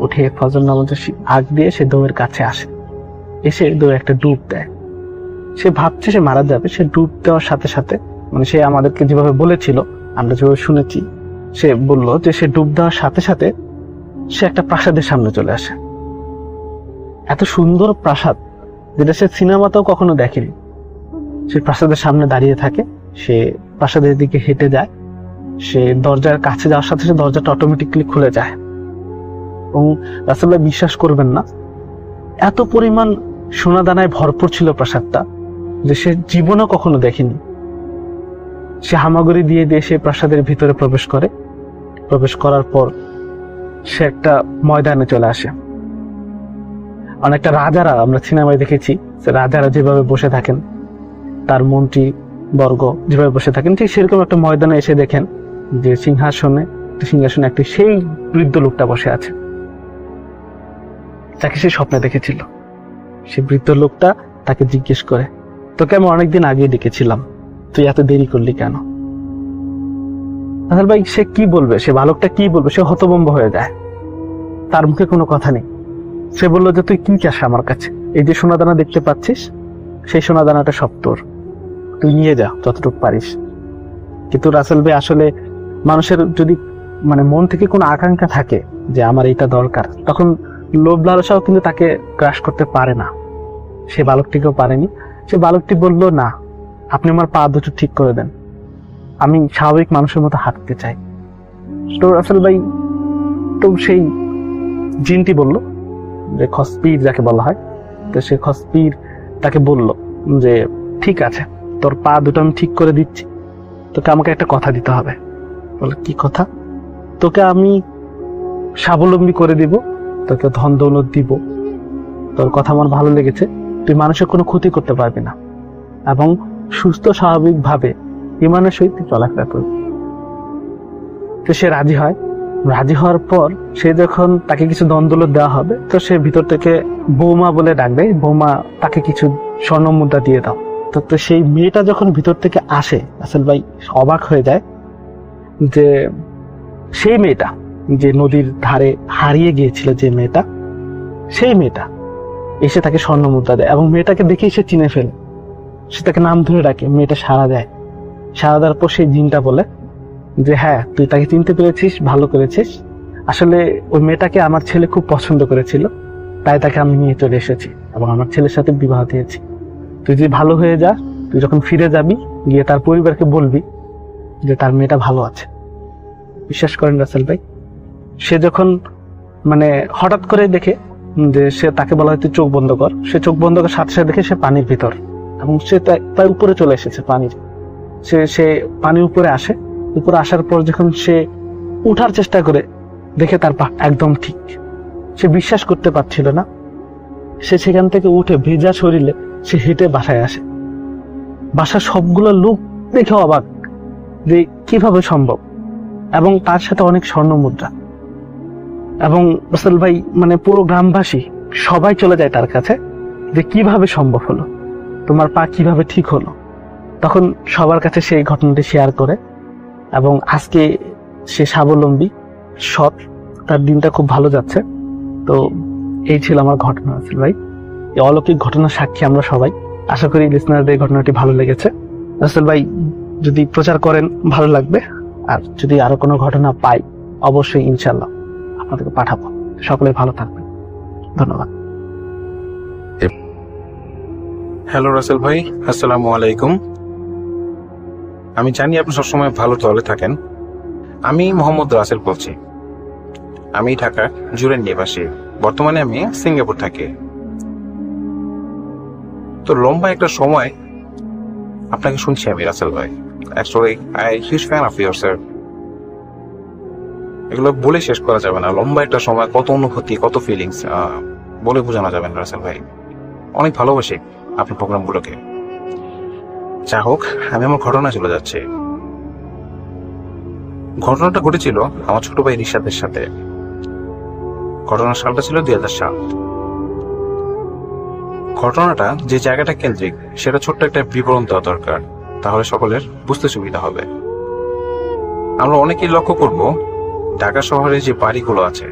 উঠে ফজর নামাজের আগ দিয়ে সে দৌড়ের কাছে আসে, এসে দৌড়ে একটা ডুব দেয়। সে ভাবছে সে মারা যাবে, সে ডুব দেওয়ার সাথে সাথে মানে সে আমাদেরকে যেভাবে বলেছিল, আমরা যেভাবে শুনেছি, সে বলল যে সে ডুব দেওয়ার সাথে সাথে সে একটা প্রাসাদের সামনে চলে আসে। এত সুন্দর প্রাসাদ যেটা সে সিনেমাতেও কখনো দেখেনি। সে প্রাসাদের সামনে দাঁড়িয়ে থাকে, সে প্রাসাদের দিকে হেঁটে যায়, সে দরজার কাছে যাওয়ার সাথে সাথে দরজাটা অটোমেটিকলি খুলে যায়। এবং রাসূলুল্লাহ বিশ্বাস করবেন না, এত পরিমাণ সোনাদানায় ভরপুর ছিল প্রাসাদটা যে সে জীবনও কখনো দেখেনি। সে হামাগুড়ি দিয়ে সে প্রাসাদের ভিতরে প্রবেশ করার পর সে একটা ময়দানে চলে আসে। অনেকটা রাজারা, আমরা সিনেমায় দেখেছি রাজারা যেভাবে বসে থাকেন, তার মন্ত্রী বর্গ যেভাবে বসে থাকেন, ঠিক সেরকম একটা ময়দানে এসে দেখেন যে সিংহাসনে একটি সেই বৃদ্ধ লোকটা বসে আছে যাকে সে স্বপ্নে দেখেছিল। সে বৃদ্ধ লোকটা তাকে জিজ্ঞেস করে, তোকে আমি অনেকদিন আগে ডেকেছিলাম, তুই এত দেরি করলি কেন? আসল ভাই সে কি বলবে, সে বালকটা কি বলবে, সে হতভম্ব হয়ে যায়, তার মুখে কোনো কথা নেই। সে বললো যে তুই কি চাস আমার কাছে? এই যে সোনাদানা দেখতে পাচ্ছিস, সেই সোনাদানাটা সব তোর, তুই নিয়ে যা যতটুকু পারিস। কিন্তু রাসেল ভাই আসলে মানুষের যদি মানে মন থেকে কোনো আকাঙ্ক্ষা থাকে যে আমার এইটা দরকার, তখন লোভ লালসাও কিন্তু তাকে গ্রাস করতে পারে না। সে বালকটিকেও পারেনি। সে বালকটি বলল, না, আপনি আমার পা দুটো ঠিক করে দেন, আমি স্বাভাবিক মানুষের মতো হাঁটতে চাই। তো রাসেল ভাই, তো সেই জিনটি বলল যে খসপির যাকে বলা হয়, তো সে খসপির তাকে বলল যে ঠিক আছে, তোর পা দুটো আমি ঠিক করে দিচ্ছি, তোকে আমাকে একটা কথা দিতে হবে। বলে, কি কথা? তোকে আমি স্বাবলম্বী করে দিব, তোকে ধন দৌলত দিব, তোর কথা আমার ভালো লেগেছে, তুই মানুষের কোনো ক্ষতি করতে পারবি না এবং সুস্থ স্বাভাবিক ভাবে ইমানের সহিত চলাফেরা করবি। তো সে রাজি হয়। রাজি হওয়ার পর সে যখন তাকে কিছু ধন দৌলত দেওয়া হবে, তো সে ভিতর থেকে বৌমা বলে ডাক দেয়, বৌমা তাকে কিছু স্বর্ণ মুদ্রা দিয়ে দাও। তো সেই মেয়েটা যখন ভিতর থেকে আসে, আসল ভাই অবাক হয়ে যায় যে সেই মেয়েটা যে নদীর ধারে হারিয়ে গিয়েছিল, যে মেয়েটা, সেই মেয়েটা এসে তাকে স্বর্ণ মুদ্রা দেয় এবং মেয়েটাকে দেখেই সে চিনে ফেলে। সে তাকে নাম ধরে ডাকে, মেয়েটা সাড়া দেয়। সাড়া দেওয়ার পর সেই জিনটা বলে যে হ্যাঁ, তুই তাকে চিনতে পেরেছিস, ভালো করেছিস। আসলে ওই মেয়েটাকে আমার ছেলে খুব পছন্দ করেছিল, তাই তাকে আমি নিয়ে চলে এসেছি এবং আমার ছেলের সাথে বিবাহ দিয়েছি। তুই যদি ভালো হয়ে যা, তুই যখন ফিরে যাবি, গিয়ে তার পরিবারকে বলবি যে তার মেয়েটা ভালো আছে। বিশ্বাস করেন রাসেল ভাই, সে যখন মানে হঠাৎ করে দেখে যে সে তাকে বলা হয় তুই চোখ বন্ধ কর, সে চোখ বন্ধ করার সাথে সাথে দেখে সে পানির ভিতর এবং সে প্রায় উপরে চলে এসেছে পানির। সে পানির উপরে আসে। উপরে আসার পর যখন সে উঠার চেষ্টা করে, দেখে তার পা একদম ঠিক। সে বিশ্বাস করতে পারছিল না। সে সেখান থেকে উঠে ভেজা শরীরে সে হেঁটে বাসায় আসে। বাসার সবগুলো লোক দেখে অবাক যে কিভাবে সম্ভব, এবং তার সাথে অনেক স্বর্ণ মুদ্রা। এবং রাসেল ভাই মানে পুরো গ্রামবাসী সবাই চলে যায় তার কাছে যে কিভাবে সম্ভব হলো, তোমার পা কিভাবে ঠিক হলো। তখন সবার কাছে সেই ঘটনাটি শেয়ার করে, এবং আজকে সে স্বাবলম্বী, সৎ, তার দিনটা খুব ভালো যাচ্ছে। তো এই ছিল আমার ঘটনা রাসেল ভাই। এই অলৌকিক ঘটনার সাক্ষী আমরা সবাই। আশা করি লিসনারদের ঘটনাটি ভালো লেগেছে। রাসেল ভাই যদি প্রচার করেন ভালো লাগবে, আর যদি আরো কোনো ঘটনা পাই অবশ্যই ইনশাল্লাহ আপনাদেরকে পাঠাবো। সকলে ভালো থাকবেন, ধন্যবাদ। হ্যালো রাসেল ভাই, আসসালামু আলাইকুম। আমি জানি আপনি সবসময় ভালো দলে থাকেন। আমি মোহাম্মদ রাসেল বলছি। আমি ঢাকা জুরেন নিবাসী। বর্তমানে আমি সিঙ্গাপুর থাকি। তো লম্বা একটা সময় আপনাকে শুনছি আমি রাসেল ভাই। Actually I huge fan of your sir. এগুলো বলে শেষ করা যাবে না। লম্বা একটা সময় কত অনুভূতি, কত ফিলিংস বলে বোঝানো যাবে না রাসেল ভাই। অনেক ভালোবাসি আপনার প্রোগ্রামগুলোকে। যা হোক, আমি আমার ঘটনা চলে যাচ্ছি। ঘটনাটা ঘটেছিল আমার ছোট ভাই রিশাদের সাথে। ঘটনার সালটা ছিল 2000 সাল। ঘটনাটা যে জায়গাটা কেন্দ্রিক সেটা ছোট্ট একটা বিবরণ দেওয়া দরকার, তাহলে সকলের বুঝতে সুবিধা হবে। আমরা অনেকেই লক্ষ্য করব ঢাকা শহরে যে বাড়িগুলো আছে,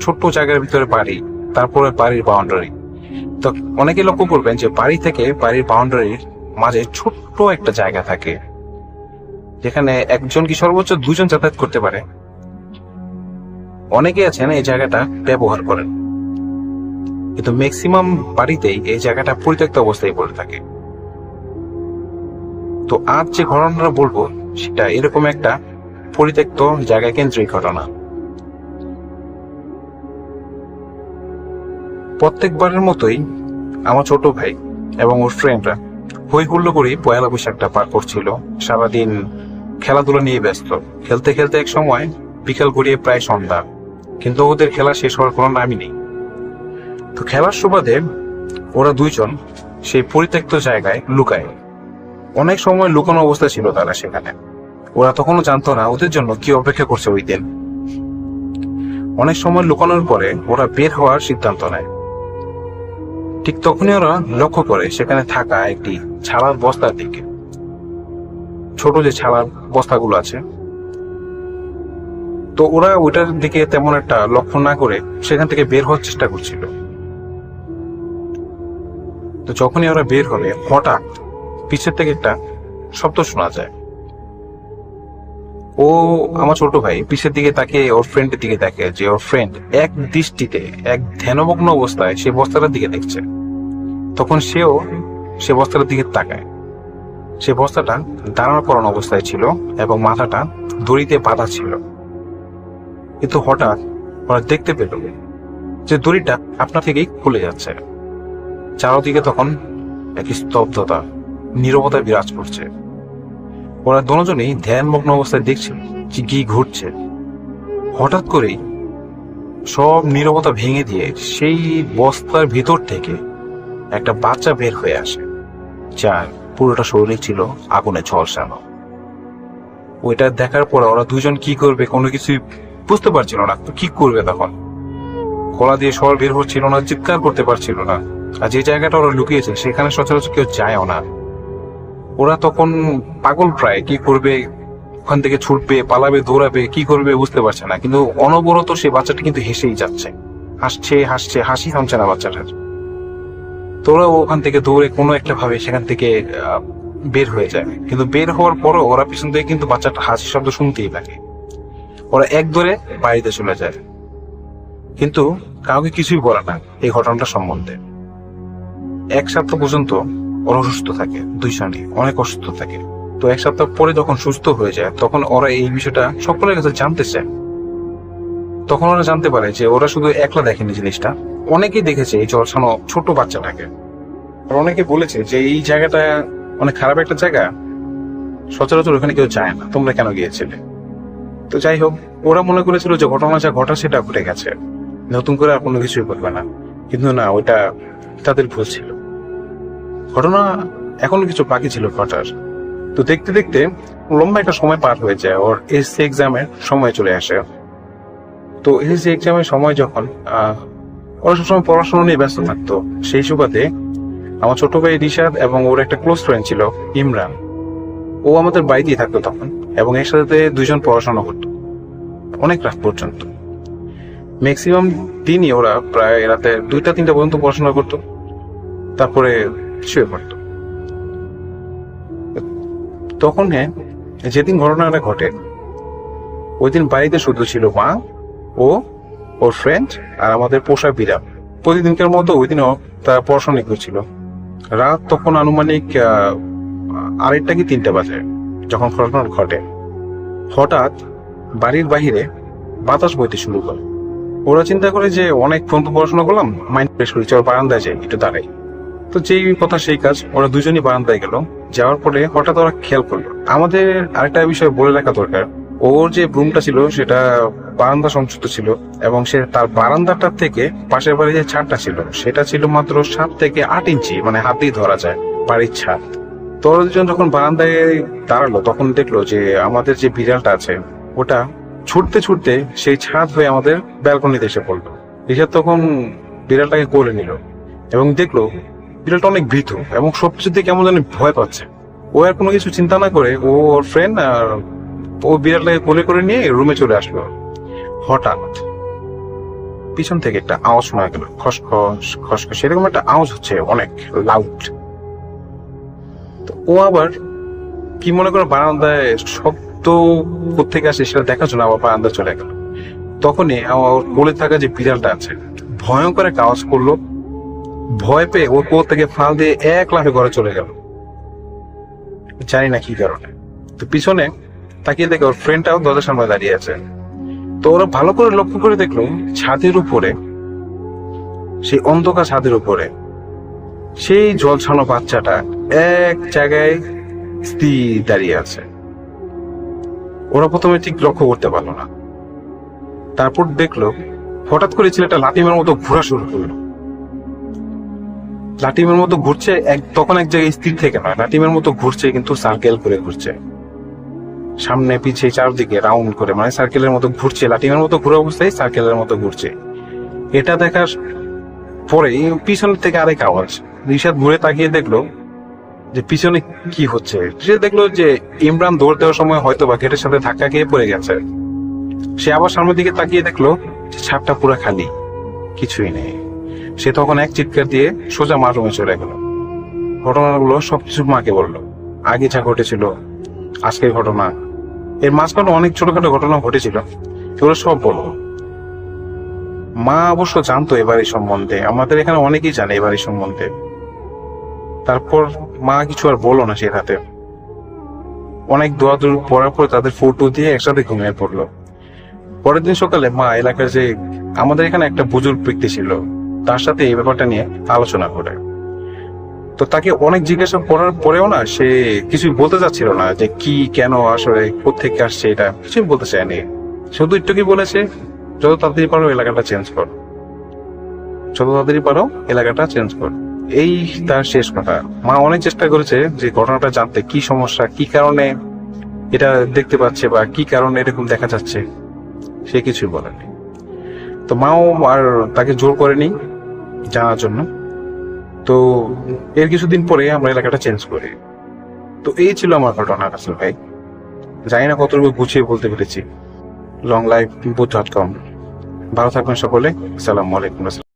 ছোট্ট জায়গার ভিতরে বাড়ি, তারপরে বাড়ির বাউন্ডারি। তো অনেকেই লক্ষ্য করবেন যে বাড়ি থেকে বাড়ির বাউন্ডারির মাঝে ছোট্ট একটা জায়গা থাকে, যেখানে একজন কি সর্বোচ্চ 2 জন যাতায়াত করতে পারে। অনেকে আছেন এই জায়গাটা ব্যবহার করেন, কিন্তু ম্যাক্সিমাম বাড়িতেই এই জায়গাটা পরিত্যক্ত অবস্থায় পড়ে থাকে। তো আজ যে ঘটনাটা বলবো সেটা এরকম একটা পরিত্যক্ত জায়গা কেন্দ্রিক ঘটনা। প্রত্যেকবারের মতোই আমার ছোট ভাই এবং ওর ফ্রেন্ডরা হই হুল্লো করে পয়লা বৈশাখটা পার করছিল। সারাদিন খেলাধুলা নিয়ে ব্যস্ত। খেলতে খেলতে এক সময় বিকাল গড়িয়ে প্রায় সন্ধ্যা, কিন্তু ওদের খেলা শেষ হওয়ার কোনো নামই নেই। তো খেলার সুবাদে ওরা 2 জন সেই পরিত্যক্ত জায়গায় লুকায়। অনেক সময় লুকানো অবস্থা ছিল তারা সেখানে। ওরা তখনও জানতো না ওদের জন্য কি অপেক্ষা করছে ওই দিন। অনেক সময় লুকানোর পরে ওরা বের হওয়ার সিদ্ধান্ত নেয়। ঠিক তখনই ওরা লক্ষ্য করে সেখানে থাকা একটি ছালার বস্তার দিকে। ছোট যে ছালার বস্তাগুলো আছে, তো ওরা ওইটার দিকে তেমন একটা লক্ষ্য না করে সেখান থেকে বের হওয়ার চেষ্টা করছিল। তো যখনই ওরা বের হবে, হঠাৎ পিছের থেকে একটা শব্দ শোনা যায়। ও আমার ছোট ভাই পিছের দিকে তাকে ওর ফ্রেন্ডের দিকে দেখে যে ওর ফ্রেন্ড এক দৃষ্টিতে, এক ধ্যানমগ্ন অবস্থায় সে বস্তাটার দিকে দেখছে। তখন সেও সে বস্তাটার দিকে তাকায়। সে বস্তাটা দাঁড়ানো পড়ানো অবস্থায় ছিল এবং মাথাটা দড়িতে বাঁধা ছিল। কিন্তু হঠাৎ ওরা দেখতে পেল যে দড়িটা আপনা থেকেই খুলে যাচ্ছে। চারদিকে তখন এক স্তব্ধতা, নীরবতা বিরাজ করছে। ওরা দুজনেই ধ্যানমগ্ন অবস্থায় দেখছিল যে কি ঘটছে। হঠাৎ করেই সব নীরবতা ভেঙে দিয়ে সেই বস্তার ভিতর থেকে একটা বাচ্চা বের হয়ে আসে, যার পুরোটা শরীর ছিল আগুনে ঝলসানো। ওইটা দেখার পর ওরা 2 জন কি করবে কোনো কিছুই বুঝতে পারছিল না। কি করবে তখন? গলা দিয়ে স্বর বের হচ্ছিল না, চিৎকার করতে পারছিল না। আর যে জায়গাটা ওরা লুকিয়েছে সেখানে সচরাচর কেউ যায়ও না। ওরা তখন পাগল প্রায়, কি করবে, ওখান থেকে ছুটবে, পালাবে, দৌড়াবে, কি করবে বুঝতে পারছে না। কিন্তু অনবরত সেই বাচ্চাটা কিন্তু হেসেই যাচ্ছে, হাসছে হাসছে, হাসি থামছে না বাচ্চাটার। তো ওরা ওখান থেকে দৌড়ে কোনো একটা ভাবে সেখান থেকে বের হয়ে যায়। কিন্তু বের হওয়ার পরও ওরা পিছন থেকে কিন্তু বাচ্চাটা হাসি শব্দ শুনতেই থাকে। ওরা এক দৌড়ে বাড়িতে চলে যায়, কিন্তু কাউকে কিছুই বলে না এই ঘটনাটা সম্বন্ধে। 1 সপ্তাহ পর্যন্ত ওরা অসুস্থ থাকে, 2 জনই অনেক অসুস্থ থাকে। তো 1 সপ্তাহ পরে যখন সুস্থ হয়ে যায় তখন ওরা এই বিষয়টা সকলের কাছে জানতে চায়। তখন ওরা জানতে পারে যে ওরা শুধু একলা দেখেনি জিনিসটা, অনেকেই দেখেছে এই ঝলসানো ছোট বাচ্চাটাকে। আর অনেকে বলেছে যে এই জায়গাটা অনেক খারাপ একটা জায়গা, সচরাচর ওখানে কেউ যায় না, তোমরা কেন গিয়েছিলে? তো যাই হোক, ওরা মনে করেছিল যে ঘটনা যা ঘটা সেটা ঘটে গেছে, নতুন করে আর কোনো কিছুই করবে না। কিন্তু না, ওইটা তাদের ভুল ছিল। ঘটনা এখনো কিছু বাকি ছিল ঘটার। তো দেখতে দেখতে লম্বা একটা সময় পার হয়ে যায়, ওর এসসি এক্সামের সময় চলে আসে। তো এসসি এক্সামের সময় যখন ওরা সবসময় পড়াশোনা নিয়ে ব্যস্ত থাকতো, সেই সুবাদে আমার ছোট ভাই রিশাদ এবং ওর একটা ক্লোজ ফ্রেন্ড ছিল ইমরান, ও আমাদের বাড়িতেই থাকতো তখন, এবং এর সাথে দুইজন পড়াশোনা করতো অনেক রাত পর্যন্ত। ম্যাক্সিমাম দিনই ওরা প্রায় রাতে 2টা-3টা পর্যন্ত পড়াশোনা করতো, তারপরে শুয়ে পড়তো। তখন যেদিন ঘটনাটা ঘটে, ওই দিন বাড়িতে শুধু ছিল মা, ও, ওর ফ্রেন্ড আর আমাদের পোষা বিড়াল। প্রতিদিনকার মতো ওই দিনও তারা পড়াশোনা করছিল। রাত তখন আনুমানিক 2:30 কি 3টা বাজে যখন ঘটনা ঘটে। হঠাৎ বাড়ির বাহিরে বাতাস বইতে শুরু করে। ওরা চিন্তা করে যে অনেক পর্যন্ত পড়াশোনা করলাম, মাইন্ড ফ্রেশ করি, চল বারান্দায় যাই, একটু দাঁড়াই। তো যেই কথা সেই কাজ, ওরা দুজনই বারান্দায় গেল। যাওয়ার পরে হঠাৎ ওরা খেয়াল করলো, আমাদের আরেকটা বিষয় বলে রাখা দরকার, ওর যে রুমটা ছিল সেটা বারান্দা সংযুক্ত ছিল, এবং সে তার বারান্দাটার থেকে পাশের বাড়ির যে ছাদটা ছিল সেটা ছিল মাত্র 7 থেকে 8 ইঞ্চি, মানে হাতেই ধরা যায় বাড়ির ছাদ। তো ওরা দুজন যখন বারান্দায় দাঁড়ালো, তখন দেখলো যে আমাদের যে বিড়ালটা আছে ওটা ছুটতে ছুটতে সেই ছাদ হয়ে আমাদের ব্যালকনিতে এসে পড়লো। রিশাদ তখন বিড়ালটাকে কোলে নিল এবং দেখলো বিড়ালটা অনেক ভীত এবং সবকিছুতে কেমন যেন ভয় পাচ্ছে। ও আর কোনো কিছু চিন্তা না করে ও ওর ফ্রেন্ড আর ও বিড়ালটাকে কোলে করে নিয়ে রুমে চলে আসলো। হঠাৎ পিছন থেকে একটা আওয়াজ শোনা গেল, খসখস খসখস, সেরকম একটা আওয়াজ হচ্ছে, অনেক লাউড। তো ও আবার কি মনে করে বারান্দায় শব্দ কোত্থেকে আসে সেটা দেখার জন্য আবার বারান্দায় চলে গেল। তখনই আমার কোলে থাকা যে বিড়ালটা আছে ভয়ঙ্কর একটা আওয়াজ করলো। ভয় পেয়ে ওর কোল থেকে ফাল দিয়ে এক লাফে ঘরে চলে গেল, জানি না কি কারণে। তো পিছনে তাকিয়ে দেখে ওর ফ্রেন্ডটাও দরজার সামনে দাঁড়িয়ে আছে। তো ওরা ভালো করে লক্ষ্য করে দেখলো ছাদের উপরে, সেই অন্ধকার ছাদের উপরে সেই জলছানো বাচ্চাটা এক জায়গায় স্থির দাঁড়িয়ে আছে। ওরা প্রথমে ঠিক লক্ষ্য করতে পারলো না, তারপর দেখলো হঠাৎ করে ছেলেটা লাটিমের মতো ঘোরা শুরু করলো। লাটিমের মতো ঘুরছে, তখন এক জায়গায় স্থির থেকে নয়, লাটিমের মতো ঘুরছে, কিন্তু সার্কেল করে ঘুরছে, সামনে পিছিয়ে চারদিকে রাউন্ড করে, মানে সার্কেলের মতো ঘুরছে, লাটিমের মতো ঘুরে অবস্থায় সার্কেলের মতো ঘুরছে। এটা দেখার পরে পিছন থেকে আরেক আওয়াজ। রিশাদ ঘুরে তাকিয়ে দেখলো যে পিছনে কি হচ্ছে। সে দেখলো যে ইমরান দৌড় দেওয়ার সময় হয়তো বা গেটের সাথে ধাক্কা খেয়ে পড়ে গেছে। সে আবার সামনের দিকে তাকিয়ে দেখলো যে ছাদটা পুরো খালি, কিছুই নেই। সে তখন এক চিৎকার দিয়ে সোজা মার রুমে চলে গেল। ঘটনাগুলো সবকিছু মাকে বললো, আগে যা ঘটেছিল, আজকের ঘটনা, এর মাঝখানে অনেক ছোটখাটো ঘটনা ঘটেছিল, এগুলো সব বলবো। মা অবশ্য জানতো এবারের সম্বন্ধে, আমাদের এখানে অনেকেই জানে এবারের সম্বন্ধে। তারপর মা কিছু আর বললো না, সে রাতে অনেক দোয়াদুর পড়ার পর তাদের ফটো দিয়ে একসাথে ঘুমিয়ে পড়লো। পরের দিন সকালে মা এলাকার যে আমাদের এখানে একটা বুজুর্গ ব্যক্তি ছিল তার সাথে এই ব্যাপারটা নিয়ে আলোচনা করে। তো তাকে অনেক জিজ্ঞাসা করার পরেও না, সে কিছুই বলতে চাচ্ছিল না যে কি, কেন, আসলে কোত্থেকে আসছে, এটা কিছুই বলতে চায়নি। শুধু একটু কি বলেছে, যত তাড়াতাড়ি পারো এলাকাটা চেঞ্জ কর, যত তাড়াতাড়ি পারো এলাকাটা চেঞ্জ কর, এই তার শেষ কথা। মা অনেক চেষ্টা করেছে যে ঘটনাটা জানতে, কি সমস্যা, কি কারণে এটা দেখতে পাচ্ছে বা কি কারণে এরকম দেখা যাচ্ছে, সে কিছুই বলেনি। তো মাও আর তাকে জোর করেনি জানার জন্য। তো এর কিছুদিন পরে আমরা এলাকাটা চেঞ্জ করি। তো এই ছিল আমার ঘটনা রাসেল ভাই। জানি না কতটুকু গুছিয়ে বলতে পেরেছি। লং লাইফ বুদ্ধ.com। ভালো থাকবেন সকলে। আসসালামু আলাইকুম।